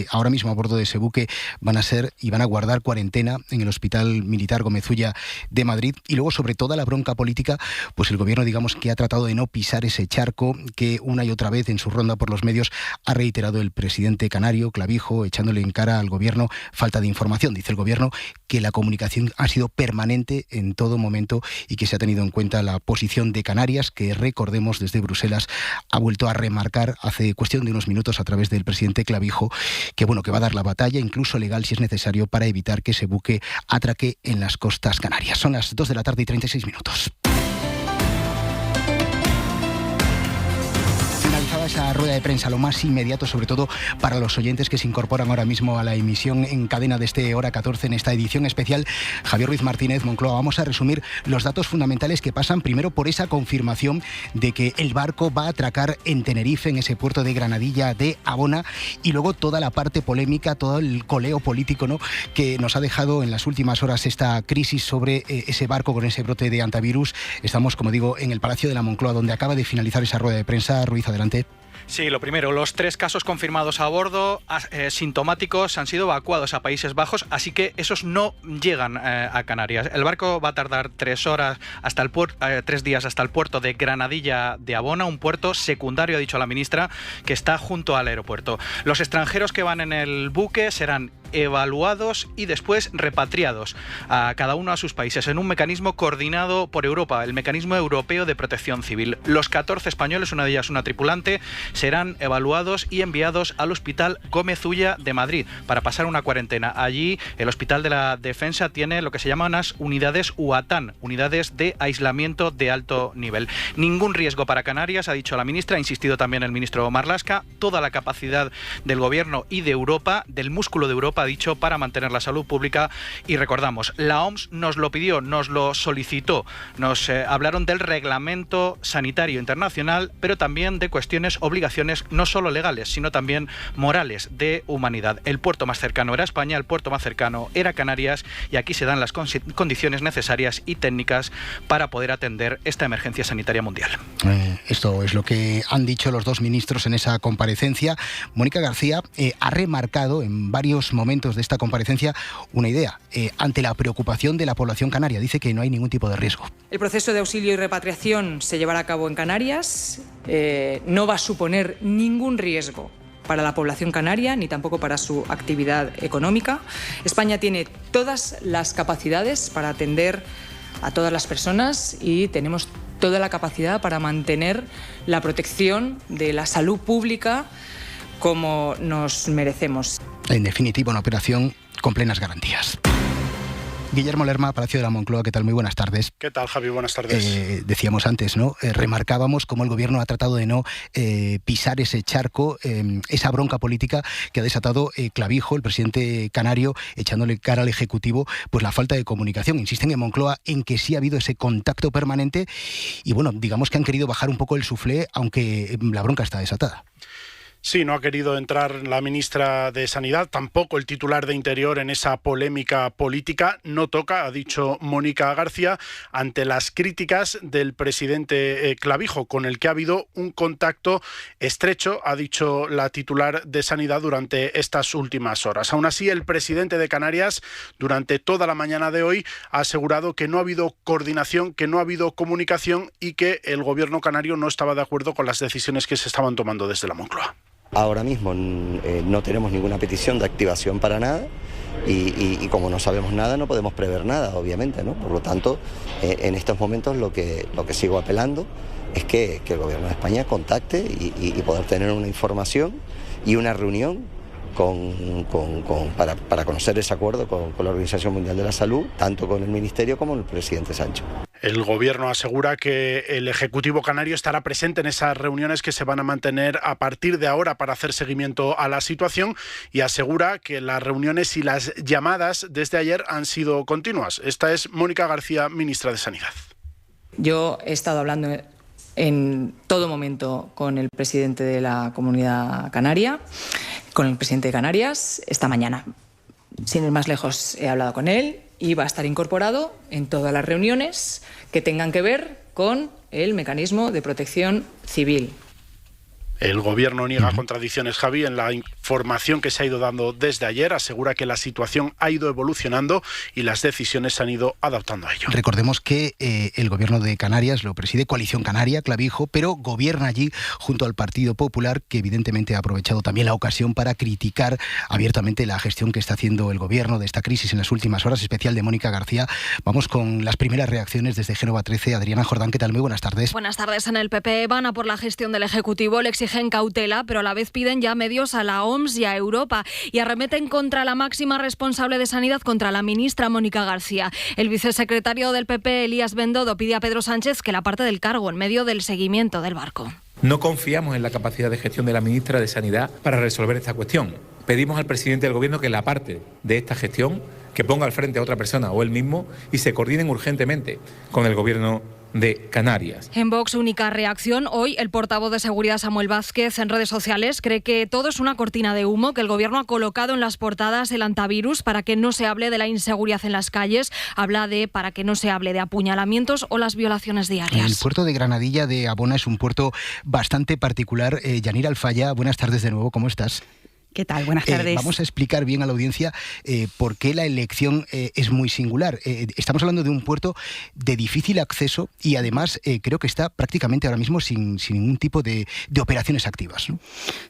ahora mismo a bordo de ese buque van a ser y van a guardar cuarentena en el Hospital Militar Gómez Ulla de Madrid. Y luego, sobre toda la bronca política, pues el gobierno, digamos, que ha tratado de no pisar ese charco que una y otra vez en su ronda por los medios ha reiterado el presidente canario, Clavijo, echándole en cara al gobierno falta de información. Dice el gobierno que la comunicación ha sido permanente en todo momento y que se ha tenido en cuenta la posición de Canarias, que recordemos desde Bruselas ha vuelto a remarcar hace cuestión de unos minutos a través del presidente Clavijo que bueno, que va a dar la batalla, incluso legal si es necesario, para evitar que ese buque atraque en las costas canarias. Son las 2 de la tarde y 36 minutos. Esa rueda de prensa, lo más inmediato, sobre todo para los oyentes que se incorporan ahora mismo a la emisión en cadena de este Hora 14 en esta edición especial. Javier Ruiz Martínez, Moncloa. Vamos a resumir los datos fundamentales que pasan primero por esa confirmación de que el barco va a atracar en Tenerife, en ese puerto de Granadilla de Abona, y luego toda la parte polémica, todo el coleo político, ¿no?, que nos ha dejado en las últimas horas esta crisis sobre ese barco con ese brote de antivirus. Estamos, como digo, en el Palacio de la Moncloa, donde acaba de finalizar esa rueda de prensa. Ruiz, adelante. Sí, lo primero, los 3 casos confirmados a bordo, sintomáticos, han sido evacuados a Países Bajos, así que esos no llegan a Canarias. El barco va a tardar 3 días hasta el puerto de Granadilla de Abona, un puerto secundario, ha dicho la ministra, que está junto al aeropuerto. Los extranjeros que van en el buque serán evaluados y después repatriados a cada uno a sus países en un mecanismo coordinado por Europa, el Mecanismo Europeo de Protección Civil. Los 14 españoles, una de ellas una tripulante, serán evaluados y enviados al Hospital Gómez Ulla de Madrid para pasar una cuarentena. Allí el Hospital de la Defensa tiene lo que se llaman las unidades UATAN, unidades de aislamiento de alto nivel. Ningún riesgo para Canarias, ha dicho la ministra, ha insistido también el ministro Marlaska. Toda la capacidad del gobierno y de Europa, del músculo de Europa, ha dicho, para mantener la salud pública. Y recordamos, la OMS nos lo pidió, nos lo solicitó, nos hablaron del reglamento sanitario internacional, pero también de cuestiones, obligaciones no solo legales, sino también morales, de humanidad. El puerto más cercano era España, el puerto más cercano era Canarias, y aquí se dan las condiciones necesarias y técnicas para poder atender esta emergencia sanitaria mundial. Esto es lo que han dicho los dos ministros en esa comparecencia. Mónica García ha remarcado en varios momentos de esta comparecencia una idea, ante la preocupación de la población canaria. Dice que no hay ningún tipo de riesgo. El proceso de auxilio y repatriación se llevará a cabo en Canarias. No va a suponer ningún riesgo para la población canaria, ni tampoco para su actividad económica. España tiene todas las capacidades para atender a todas las personas y tenemos toda la capacidad para mantener la protección de la salud pública como nos merecemos. En definitiva, una operación con plenas garantías. Guillermo Lerma, Palacio de la Moncloa, ¿qué tal? Muy buenas tardes. ¿Qué tal, Javi? Buenas tardes. Decíamos antes, ¿no? Remarcábamos cómo el gobierno ha tratado de no pisar ese charco, esa bronca política que ha desatado Clavijo, el presidente canario, echándole cara al Ejecutivo, pues la falta de comunicación. Insisten en Moncloa en que sí ha habido ese contacto permanente y, bueno, digamos que han querido bajar un poco el suflé, aunque la bronca está desatada. Sí, no ha querido entrar la ministra de Sanidad, tampoco el titular de Interior en esa polémica política. No toca, ha dicho Mónica García, ante las críticas del presidente Clavijo, con el que ha habido un contacto estrecho, ha dicho la titular de Sanidad durante estas últimas horas. Aún así, el presidente de Canarias, durante toda la mañana de hoy, ha asegurado que no ha habido coordinación, que no ha habido comunicación y que el gobierno canario no estaba de acuerdo con las decisiones que se estaban tomando desde la Moncloa. Ahora mismo no tenemos ninguna petición de activación para nada y como no sabemos nada no podemos prever nada, obviamente, ¿no? Por lo tanto, en estos momentos lo que sigo apelando es que el Gobierno de España contacte y poder tener una información y una reunión para conocer ese acuerdo con la Organización Mundial de la Salud, tanto con el Ministerio como el presidente Sánchez. El Gobierno asegura que el Ejecutivo canario estará presente en esas reuniones que se van a mantener a partir de ahora para hacer seguimiento a la situación y asegura que las reuniones y las llamadas desde ayer han sido continuas. Esta es Mónica García, ministra de Sanidad. Yo he estado hablando en todo momento con el presidente de la Comunidad Canaria, con el presidente de Canarias, esta mañana. Sin ir más lejos, he hablado con él y va a estar incorporado en todas las reuniones que tengan que ver con el mecanismo de protección civil. El Gobierno niega contradicciones, Javi, en la información que se ha ido dando desde ayer. Asegura que la situación ha ido evolucionando y las decisiones se han ido adaptando a ello. Recordemos que el Gobierno de Canarias lo preside Coalición Canaria, Clavijo, pero gobierna allí junto al Partido Popular, que evidentemente ha aprovechado también la ocasión para criticar abiertamente la gestión que está haciendo el Gobierno de esta crisis en las últimas horas, especial de Mónica García. Vamos con las primeras reacciones desde Génova 13. Adriana Jordán, ¿qué tal? Muy buenas tardes. Buenas tardes. En el PP van a por la gestión del Ejecutivo, le exigen cautela, pero a la vez piden ya medios a la OMS y a Europa y arremeten contra la máxima responsable de Sanidad, contra la ministra Mónica García. El vicesecretario del PP, Elías Bendodo, pide a Pedro Sánchez que la aparte del cargo en medio del seguimiento del barco. No confiamos en la capacidad de gestión de la ministra de Sanidad para resolver esta cuestión. Pedimos al presidente del Gobierno que la aparte de esta gestión, que ponga al frente a otra persona o él mismo y se coordinen urgentemente con el Gobierno de Canarias. En Vox, única reacción. Hoy el portavoz de Seguridad, Samuel Vázquez, en redes sociales cree que todo es una cortina de humo, que el Gobierno ha colocado en las portadas el antivirus para que no se hable de la inseguridad en las calles. Habla para que no se hable de apuñalamientos o las violaciones diarias. El puerto de Granadilla de Abona es un puerto bastante particular. Yanira Alfaya, buenas tardes de nuevo, ¿cómo estás? ¿Qué tal? Buenas tardes. Vamos a explicar bien a la audiencia por qué la elección es muy singular. Estamos hablando de un puerto de difícil acceso y además creo que está prácticamente ahora mismo sin ningún tipo de operaciones activas, ¿no?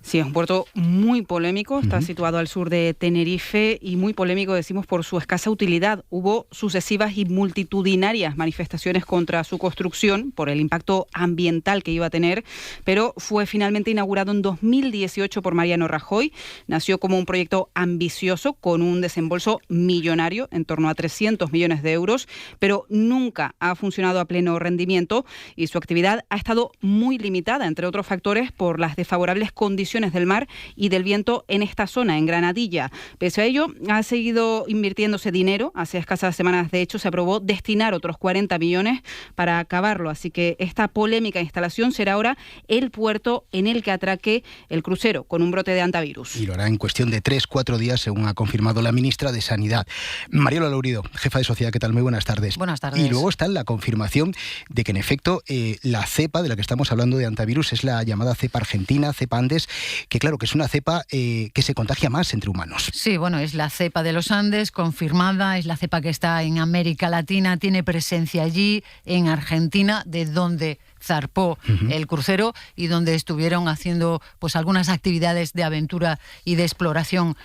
Sí, es un puerto muy polémico, está situado al sur de Tenerife y muy polémico, decimos, por su escasa utilidad. Hubo sucesivas y multitudinarias manifestaciones contra su construcción por el impacto ambiental que iba a tener, pero fue finalmente inaugurado en 2018 por Mariano Rajoy. Nació como un proyecto ambicioso con un desembolso millonario, en torno a 300 millones de euros, pero nunca ha funcionado a pleno rendimiento y su actividad ha estado muy limitada, entre otros factores, por las desfavorables condiciones del mar y del viento en esta zona, en Granadilla. Pese a ello, ha seguido invirtiéndose dinero. Hace escasas semanas, de hecho, se aprobó destinar otros 40 millones para acabarlo. Así que esta polémica instalación será ahora el puerto en el que atraque el crucero con un brote de antivirus. Y lo hará en cuestión de 3-4 días, según ha confirmado la ministra de Sanidad. Mariola Lourido, jefa de Sociedad, ¿qué tal? Muy buenas tardes. Buenas tardes. Y luego está la confirmación de que, en efecto, la cepa de la que estamos hablando de antivirus es la llamada cepa argentina, cepa Andes, que claro, que es una cepa que se contagia más entre humanos. Sí, bueno, es la cepa de los Andes, confirmada, es la cepa que está en América Latina, tiene presencia allí, en Argentina, de donde zarpó el crucero y donde estuvieron haciendo pues algunas actividades de aventura y de exploración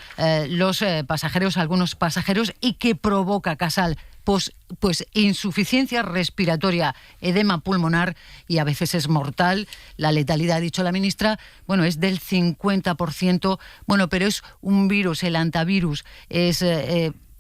los pasajeros, algunos pasajeros, y que provoca, Casal, pues insuficiencia respiratoria, edema pulmonar y a veces es mortal. La letalidad, ha dicho la ministra, bueno, es del 50%, bueno, pero es un virus, el antivirus, es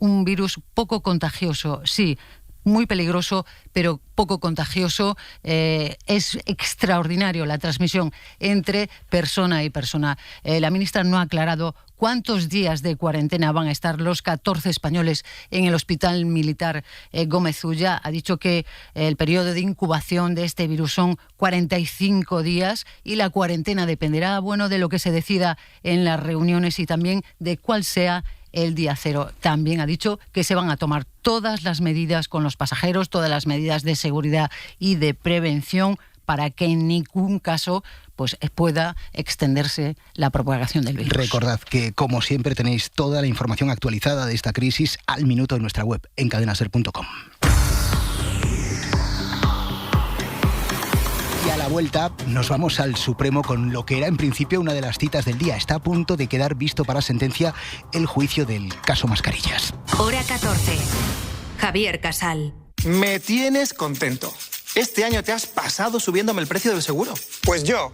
un virus poco contagioso, sí, muy peligroso, pero poco contagioso. Es extraordinario la transmisión entre persona y persona. La ministra no ha aclarado cuántos días de cuarentena van a estar los 14 españoles en el Hospital Militar Gómez Ulla. Ha dicho que el periodo de incubación de este virus son 45 días y la cuarentena dependerá, bueno, de lo que se decida en las reuniones y también de cuál sea el día cero. También ha dicho que se van a tomar todas las medidas con los pasajeros, todas las medidas de seguridad y de prevención para que en ningún caso pues pueda extenderse la propagación del virus. Recordad que, como siempre, tenéis toda la información actualizada de esta crisis al minuto en nuestra web, en cadenaser.com. Y a la la vuelta nos vamos al Supremo con lo que era en principio una de las citas del día. Está a punto de quedar visto para sentencia el juicio del caso Mascarillas. Hora 14. Javier Casal. Me tienes contento. Este año te has pasado subiéndome el precio del seguro. Pues yo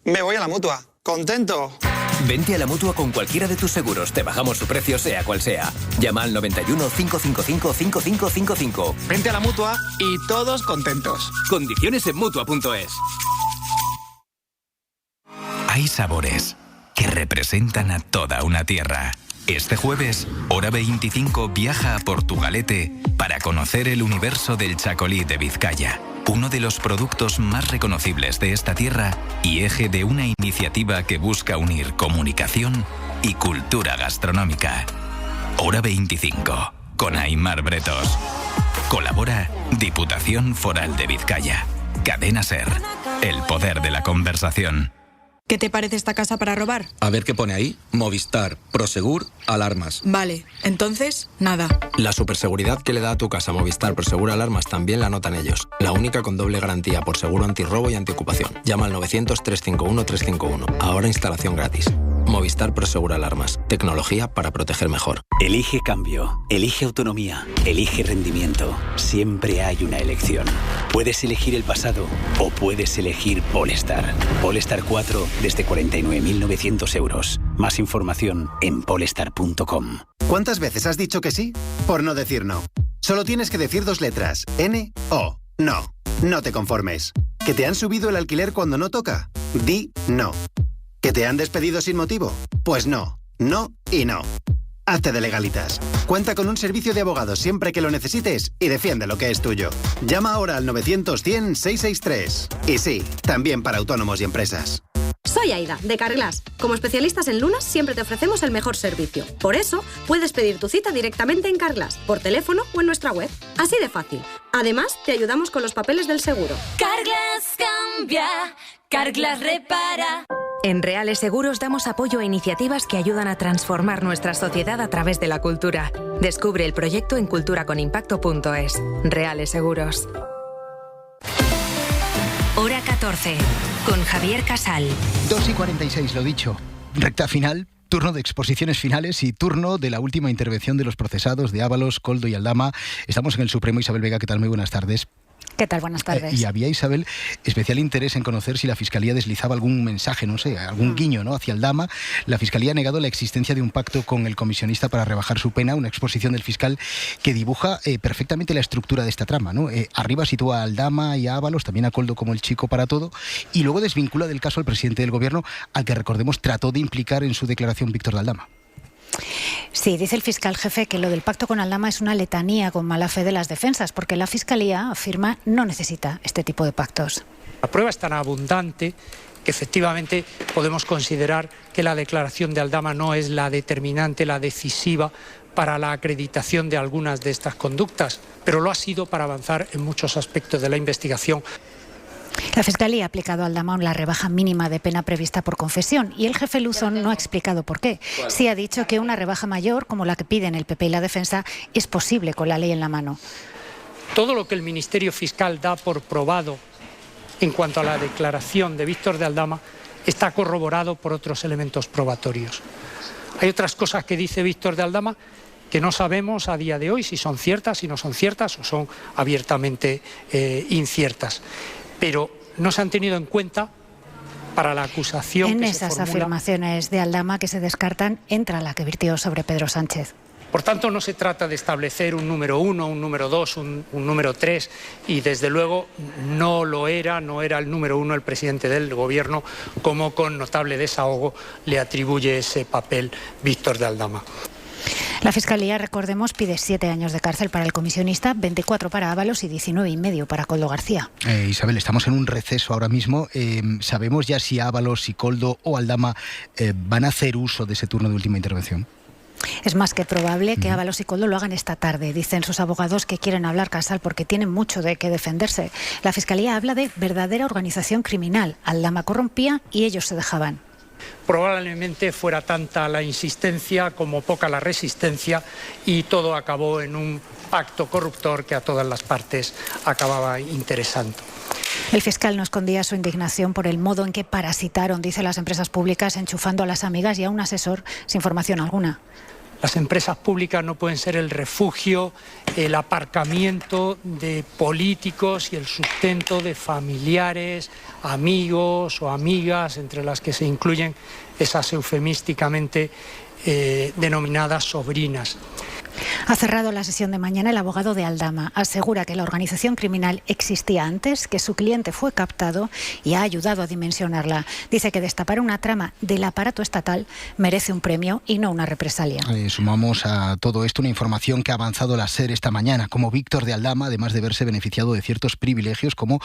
me voy a la Mutua. Contento. Vente a la Mutua con cualquiera de tus seguros. Te bajamos su precio sea cual sea. Llama al 91 555 5555. Vente a la Mutua y todos contentos. Condiciones en Mutua.es. Hay sabores que representan a toda una tierra. Este jueves, Hora 25 viaja a Portugalete para conocer el universo del chacolí de Vizcaya, uno de los productos más reconocibles de esta tierra y eje de una iniciativa que busca unir comunicación y cultura gastronómica. Hora 25, con Aimar Bretos. Colabora Diputación Foral de Vizcaya. Cadena SER, el poder de la conversación. ¿Qué te parece esta casa para robar? A ver qué pone ahí. Movistar, Prosegur, alarmas. Vale, entonces, nada. La superseguridad que le da a tu casa Movistar Prosegur Alarmas también la notan ellos. La única con doble garantía por seguro antirrobo y antiocupación. Llama al 900-351-351. Ahora instalación gratis. Movistar Prosegur Alarmas. Tecnología para proteger mejor. Elige cambio. Elige autonomía. Elige rendimiento. Siempre hay una elección. Puedes elegir el pasado o puedes elegir Polestar. Polestar 4 desde 49.900 euros. Más información en polestar.com. ¿Cuántas veces has dicho que sí? Por no decir no. Solo tienes que decir 2 letras. N-O. No. No te conformes. ¿Que te han subido el alquiler cuando no toca? Di no. ¿Que te han despedido sin motivo? Pues no. No y no. Hazte de legalitas. Cuenta con un servicio de abogados siempre que lo necesites y defiende lo que es tuyo. Llama ahora al 900-100-663. Y sí, también para autónomos y empresas. Soy Aida, de Carglass. Como especialistas en lunas, siempre te ofrecemos el mejor servicio. Por eso, puedes pedir tu cita directamente en Carglass, por teléfono o en nuestra web. Así de fácil. Además, te ayudamos con los papeles del seguro. Carglass cambia, Carglass repara. En Reales Seguros damos apoyo a iniciativas que ayudan a transformar nuestra sociedad a través de la cultura. Descubre el proyecto en culturaconimpacto.es. Reales Seguros. Hora 14, con Javier Casal. 2:46, lo dicho. Recta final, turno de exposiciones finales y turno de la última intervención de los procesados de Ábalos, Koldo y Aldama. Estamos en el Supremo. Isabel Vega, ¿qué tal? Muy buenas tardes. ¿Qué tal? Buenas tardes. Y había, Isabel, especial interés en conocer si la Fiscalía deslizaba algún mensaje, no sé, algún guiño, ¿no?, hacia Aldama. La Fiscalía ha negado la existencia de un pacto con el comisionista para rebajar su pena, una exposición del fiscal que dibuja perfectamente la estructura de esta trama, ¿no? Arriba sitúa a Aldama y a Ábalos, también a Koldo como el chico para todo, y luego desvincula del caso al presidente del gobierno, al que, recordemos, trató de implicar en su declaración Víctor de Aldama. Sí, dice el fiscal jefe que lo del pacto con Aldama es una letanía con mala fe de las defensas, porque la Fiscalía afirma no necesita este tipo de pactos. La prueba es tan abundante que efectivamente podemos considerar que la declaración de Aldama no es la determinante, la decisiva para la acreditación de algunas de estas conductas, pero lo ha sido para avanzar en muchos aspectos de la investigación. La Fiscalía ha aplicado a Aldama la rebaja mínima de pena prevista por confesión y el jefe Luzón no ha explicado por qué. Sí ha dicho que una rebaja mayor, como la que piden el PP y la defensa, es posible con la ley en la mano. Todo lo que el Ministerio Fiscal da por probado en cuanto a la declaración de Víctor de Aldama está corroborado por otros elementos probatorios. Hay otras cosas que dice Víctor de Aldama que no sabemos a día de hoy si son ciertas, si no son ciertas o son abiertamente inciertas. Pero no se han tenido en cuenta para la acusación. En esas afirmaciones de Aldama que se descartan entra la que virtió sobre Pedro Sánchez. Por tanto, no se trata de establecer un número 1, un número 2, un número 3 y desde luego no era el número 1 el presidente del gobierno, como con notable desahogo le atribuye ese papel Víctor de Aldama. La Fiscalía, recordemos, pide 7 años de cárcel para el comisionista, 24 para Ábalos y 19,5 para Koldo García. Isabel, estamos en un receso ahora mismo. ¿Sabemos ya si Ábalos, si Koldo o Aldama van a hacer uso de ese turno de última intervención? Es más que probable que Ábalos y Koldo lo hagan esta tarde. Dicen sus abogados que quieren hablar, Casal, porque tienen mucho de qué defenderse. La Fiscalía habla de verdadera organización criminal. Aldama corrompía y ellos se dejaban. Probablemente fuera tanta la insistencia como poca la resistencia y todo acabó en un pacto corruptor que a todas las partes acababa interesando. El fiscal no escondía su indignación por el modo en que parasitaron, dice, las empresas públicas, enchufando a las amigas y a un asesor sin formación alguna. Las empresas públicas no pueden ser el refugio, el aparcamiento de políticos y el sustento de familiares, amigos o amigas, entre las que se incluyen esas eufemísticamente denominadas sobrinas. Ha cerrado la sesión de mañana el abogado de Aldama. Asegura que la organización criminal existía antes, que su cliente fue captado y ha ayudado a dimensionarla. Dice que destapar una trama del aparato estatal merece un premio y no una represalia. Sumamos a todo esto una información que ha avanzado la SER esta mañana, como Víctor de Aldama, además de verse beneficiado de ciertos privilegios como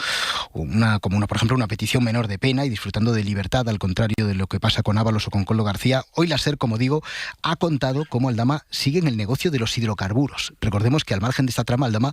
por ejemplo, una petición menor de pena y disfrutando de libertad, al contrario de lo que pasa con Ábalos o con Koldo García. Hoy la SER, como digo, ha contado cómo Aldama sigue en el negocio de los hidrocarburos. Recordemos que al margen de esta trama, Aldama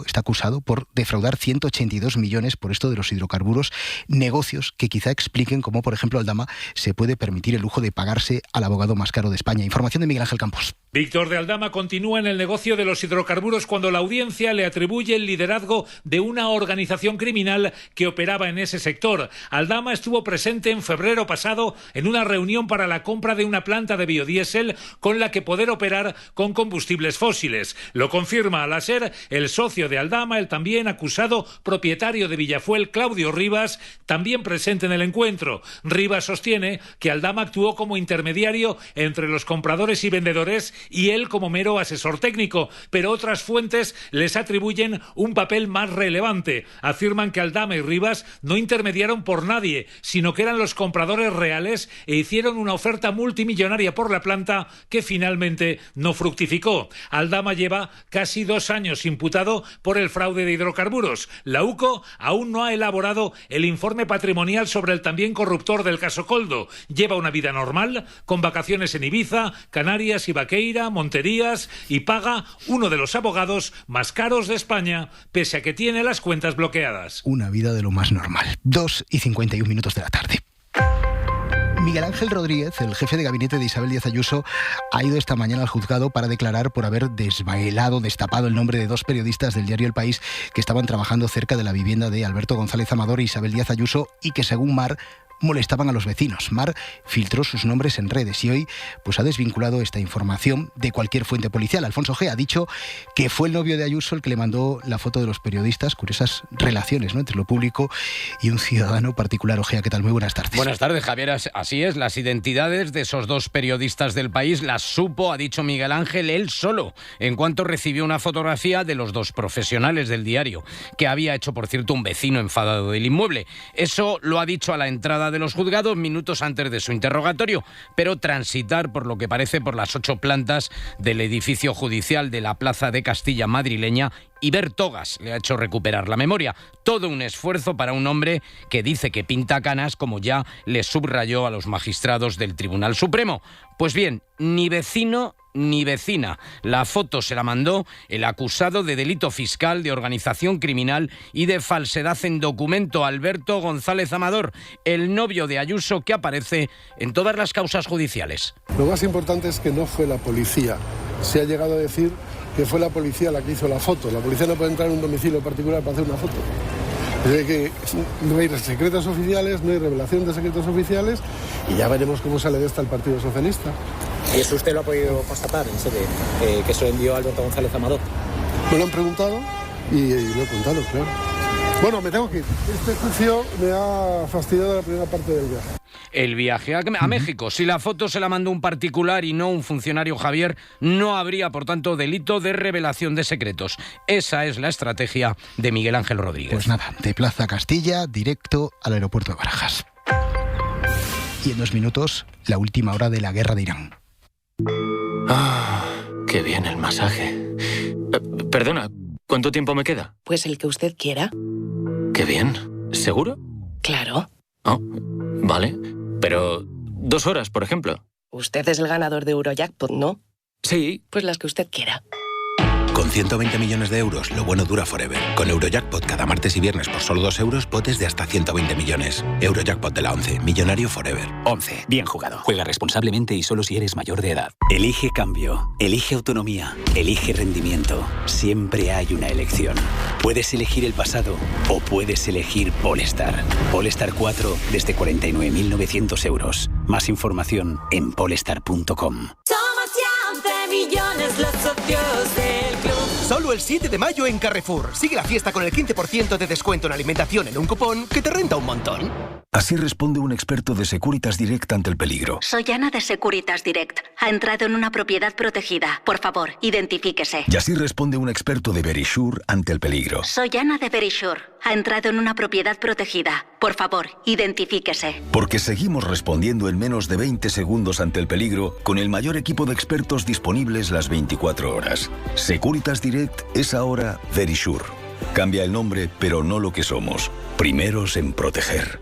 está acusado por defraudar 182 millones por esto de los hidrocarburos, negocios que quizá expliquen cómo, por ejemplo, Aldama se puede permitir el lujo de pagarse al abogado más caro de España. Información de Miguel Ángel Campos. Víctor de Aldama continúa en el negocio de los hidrocarburos cuando la audiencia le atribuye el liderazgo de una organización criminal que operaba en ese sector. Aldama estuvo presente en febrero pasado en una reunión para la compra de una planta de biodiesel con la que poder operar con combustibles fósiles. Lo confirma a la SER el socio de Aldama, el también acusado propietario de Villafuel, Claudio Rivas, también presente en el encuentro. Rivas sostiene que Aldama actuó como intermediario entre los compradores y vendedores y él como mero asesor técnico, pero otras fuentes les atribuyen un papel más relevante. Afirman que Aldama y Rivas no intermediaron por nadie, sino que eran los compradores reales e hicieron una oferta multimillonaria por la planta que finalmente no fructificó. Aldama lleva casi 2 años imputado por el fraude de hidrocarburos. La UCO aún no ha elaborado el informe patrimonial sobre el también corruptor del caso Koldo. Lleva una vida normal, con vacaciones en Ibiza, Canarias y Baqueira, Monterías, y paga uno de los abogados más caros de España, pese a que tiene las cuentas bloqueadas. Una vida de lo más normal. 2:51 de la tarde. Miguel Ángel Rodríguez, el jefe de gabinete de Isabel Díaz Ayuso, ha ido esta mañana al juzgado para declarar por haber destapado el nombre de 2 periodistas del diario El País que estaban trabajando cerca de la vivienda de Alberto González Amador e Isabel Díaz Ayuso y que, según Mar, molestaban a los vecinos. Mar filtró sus nombres en redes y hoy ha desvinculado esta información de cualquier fuente policial. Alfonso G. ha dicho que fue el novio de Ayuso el que le mandó la foto de los periodistas. Curiosas relaciones, ¿no?, entre lo público y un ciudadano particular. Ojea, ¿qué tal? Muy buenas tardes. Buenas tardes, Javier. Así es, las identidades de esos 2 periodistas del País las supo, ha dicho Miguel Ángel, él solo, en cuanto recibió una fotografía de los 2 profesionales del diario, que había hecho, por cierto, un vecino enfadado del inmueble. Eso lo ha dicho a la entrada de los juzgados minutos antes de su interrogatorio, pero transitar, por lo que parece, por las 8 plantas del edificio judicial de la Plaza de Castilla madrileña y ver togas le ha hecho recuperar la memoria. Todo un esfuerzo para un hombre que dice que pinta canas, como ya le subrayó a los magistrados del Tribunal Supremo. Pues bien, ni vecino ni vecina. La foto se la mandó el acusado de delito fiscal, de organización criminal y de falsedad en documento, Alberto González Amador, el novio de Ayuso, que aparece en todas las causas judiciales. Lo más importante es que no fue la policía. Se ha llegado a decir que fue la policía la que hizo la foto. La policía no puede entrar en un domicilio particular para hacer una foto. Es decir, que no hay secretos oficiales, no hay revelación de secretos oficiales y ya veremos cómo sale de esta el Partido Socialista. ¿Y eso usted lo ha podido constatar, en serio, que se lo envió Alberto González Amador? Me lo han preguntado y lo he contado, claro. Bueno, me tengo que ir. Este juicio me ha fastidiado la primera parte del viaje. El viaje a México. Si la foto se la mandó un particular y no un funcionario, Javier, no habría, por tanto, delito de revelación de secretos. Esa es la estrategia de Miguel Ángel Rodríguez. Pues nada, de Plaza Castilla, directo al aeropuerto de Barajas. Y en 2 minutos, la última hora de la guerra de Irán. Ah, qué bien el masaje. Perdona, ¿cuánto tiempo me queda? Pues el que usted quiera. Qué bien. ¿Seguro? Claro. Oh, vale. Pero 2 horas, por ejemplo. Usted es el ganador de Eurojackpot, ¿no? Sí. Pues las que usted quiera. Con 120 millones de euros, lo bueno dura forever. Con Eurojackpot cada martes y viernes por solo 2 euros, potes de hasta 120 millones. Eurojackpot de la 11. Millonario forever. 11. Bien jugado. Juega responsablemente y solo si eres mayor de edad. Elige cambio. Elige autonomía. Elige rendimiento. Siempre hay una elección. Puedes elegir el pasado o puedes elegir Polestar. Polestar 4 desde 49.900 euros. Más información en polestar.com. Somos ya 11 millones los socios del club. Solo el 7 de mayo en Carrefour. Sigue la fiesta con el 15% de descuento en alimentación en un cupón que te renta un montón. Así responde un experto de Securitas Direct ante el peligro. Soy Ana de Securitas Direct. Ha entrado en una propiedad protegida. Por favor, identifíquese. Y así responde un experto de Verisure ante el peligro. Soy Ana de Verisure. Ha entrado en una propiedad protegida. Por favor, identifíquese. Porque seguimos respondiendo en menos de 20 segundos ante el peligro con el mayor equipo de expertos disponibles las 24 horas. Securitas Direct es ahora Verisure. Cambia el nombre, pero no lo que somos. Primeros en proteger.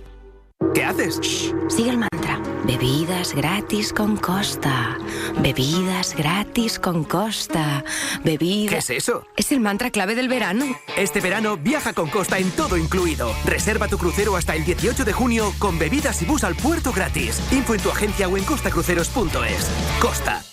¿Qué haces? Shh, sigue el mantra. Bebidas gratis con Costa. Bebidas gratis con Costa. Bebidas... ¿Qué es eso? Es el mantra clave del verano. Este verano viaja con Costa en todo incluido. Reserva tu crucero hasta el 18 de junio con bebidas y bus al puerto gratis. Info en tu agencia o en costacruceros.es. Costa.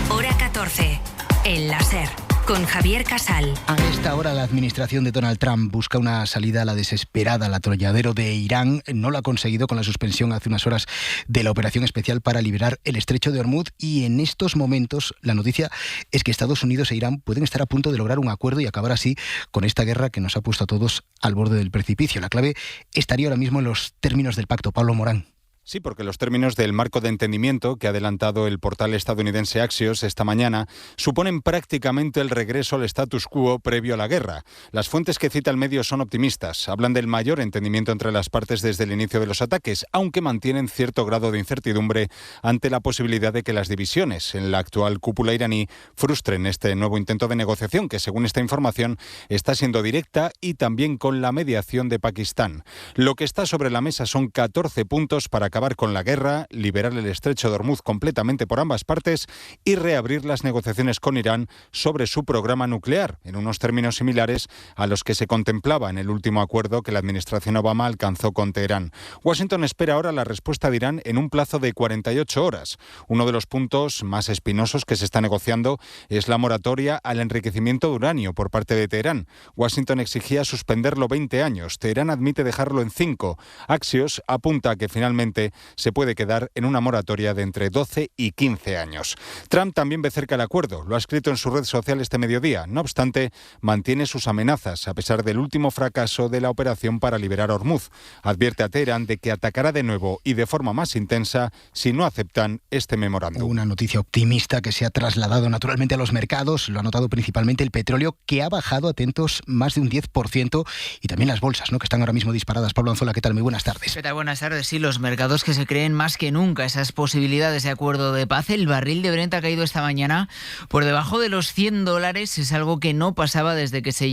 Hora 14. El láser. Con Javier Casal. A esta hora la administración de Donald Trump busca una salida a la desesperada al atolladero de Irán. No lo ha conseguido con la suspensión hace unas horas de la operación especial para liberar el estrecho de Hormuz, y en estos momentos la noticia es que Estados Unidos e Irán pueden estar a punto de lograr un acuerdo y acabar así con esta guerra que nos ha puesto a todos al borde del precipicio. La clave estaría ahora mismo en los términos del pacto. Pablo Morán. Sí, porque los términos del marco de entendimiento que ha adelantado el portal estadounidense Axios esta mañana suponen prácticamente el regreso al status quo previo a la guerra. Las fuentes que cita el medio son optimistas. Hablan del mayor entendimiento entre las partes desde el inicio de los ataques, aunque mantienen cierto grado de incertidumbre ante la posibilidad de que las divisiones en la actual cúpula iraní frustren este nuevo intento de negociación que, según esta información, está siendo directa y también con la mediación de Pakistán. Lo que está sobre la mesa son 14 puntos para acabar con la guerra, liberar el estrecho de Hormuz completamente por ambas partes y reabrir las negociaciones con Irán sobre su programa nuclear, en unos términos similares a los que se contemplaba en el último acuerdo que la administración Obama alcanzó con Teherán. Washington espera ahora la respuesta de Irán en un plazo de 48 horas. Uno de los puntos más espinosos que se está negociando es la moratoria al enriquecimiento de uranio por parte de Teherán. Washington exigía suspenderlo 20 años. Teherán admite dejarlo en 5. Axios apunta a que finalmente se puede quedar en una moratoria de entre 12 y 15 años. Trump también ve cerca el acuerdo, lo ha escrito en su red social este mediodía. No obstante, mantiene sus amenazas, a pesar del último fracaso de la operación para liberar Hormuz. Advierte a Teherán de que atacará de nuevo y de forma más intensa si no aceptan este memorándum. Una noticia optimista que se ha trasladado naturalmente a los mercados, lo ha notado principalmente el petróleo, que ha bajado, atentos, más de un 10%, y también las bolsas, ¿no?, que están ahora mismo disparadas. Pablo Anzola, ¿qué tal? Muy buenas tardes. ¿Qué tal? Buenas tardes. Sí, los mercados que se creen más que nunca esas posibilidades de acuerdo de paz. El barril de Brent ha caído esta mañana por debajo de los $100. Es algo que no pasaba desde que se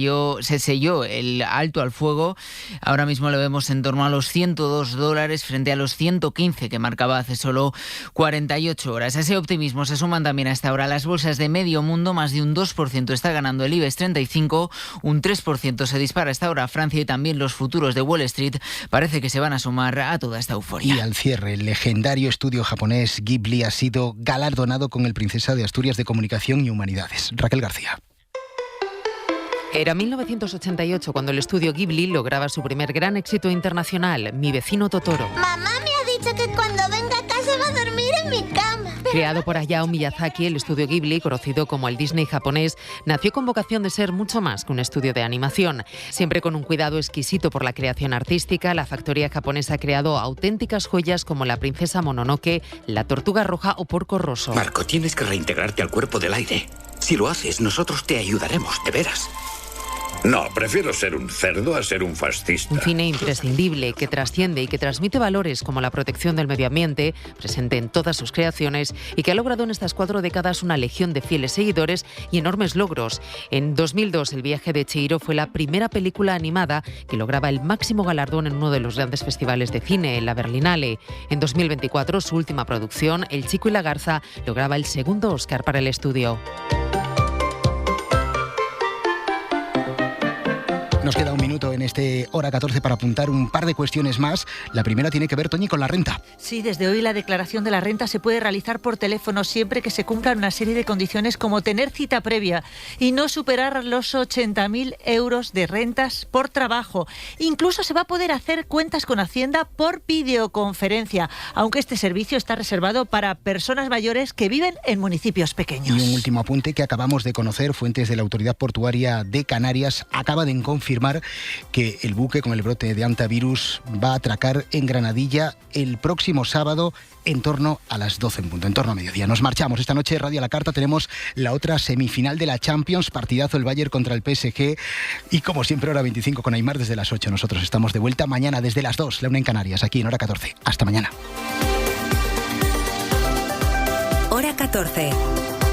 selló el alto al fuego. Ahora mismo lo vemos en torno a los $102 frente a los 115 que marcaba hace solo 48 horas. A ese optimismo se suman también hasta ahora las bolsas de medio mundo. Más de un 2% está ganando el IBEX 35, un 3% se dispara hasta ahora Francia, y también los futuros de Wall Street parece que se van a sumar a toda esta euforia. Y al cierre, el legendario estudio japonés Ghibli ha sido galardonado con el Princesa de Asturias de Comunicación y Humanidades. Raquel García. Era 1988 cuando el estudio Ghibli lograba su primer gran éxito internacional, Mi vecino Totoro. Mamá me ha dicho que cuando venga a casa va a dormir en mi cama. Creado por Hayao Miyazaki, el estudio Ghibli, conocido como el Disney japonés, nació con vocación de ser mucho más que un estudio de animación. Siempre con un cuidado exquisito por la creación artística, la factoría japonesa ha creado auténticas joyas como La princesa Mononoke, La tortuga roja o Porco Rosso. Marco, tienes que reintegrarte al cuerpo del aire. Si lo haces, nosotros te ayudaremos, de veras. No, prefiero ser un cerdo a ser un fascista. Un cine imprescindible que trasciende y que transmite valores como la protección del medio ambiente, presente en todas sus creaciones, y que ha logrado en estas 4 décadas una legión de fieles seguidores y enormes logros. En 2002, El viaje de Chihiro fue la primera película animada que lograba el máximo galardón en uno de los grandes festivales de cine, en la Berlinale. En 2024, su última producción, El chico y la garza, lograba el segundo Oscar para el estudio. Nos queda un minuto en este hora 14 para apuntar un par de cuestiones más. La primera tiene que ver, Toñi, con la renta. Sí, desde hoy la declaración de la renta se puede realizar por teléfono siempre que se cumplan una serie de condiciones como tener cita previa y no superar los 80.000 euros de rentas por trabajo. Incluso se va a poder hacer cuentas con Hacienda por videoconferencia, aunque este servicio está reservado para personas mayores que viven en municipios pequeños. Y un último apunte que acabamos de conocer, fuentes de la Autoridad Portuaria de Canarias acaban de confirmar que el buque con el brote de hantavirus va a atracar en Granadilla el próximo sábado en torno a las 12 en punto, en torno a mediodía. Nos marchamos. Esta noche, Radio a la Carta, tenemos la otra semifinal de la Champions, partidazo el Bayern contra el PSG y como siempre, hora 25 con Aimar desde las 8. Nosotros estamos de vuelta mañana desde las 2, la 1 en Canarias, aquí en hora 14. Hasta mañana. Hora 14.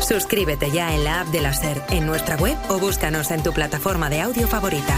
Suscríbete ya en la app de la SER, en nuestra web o búscanos en tu plataforma de audio favorita.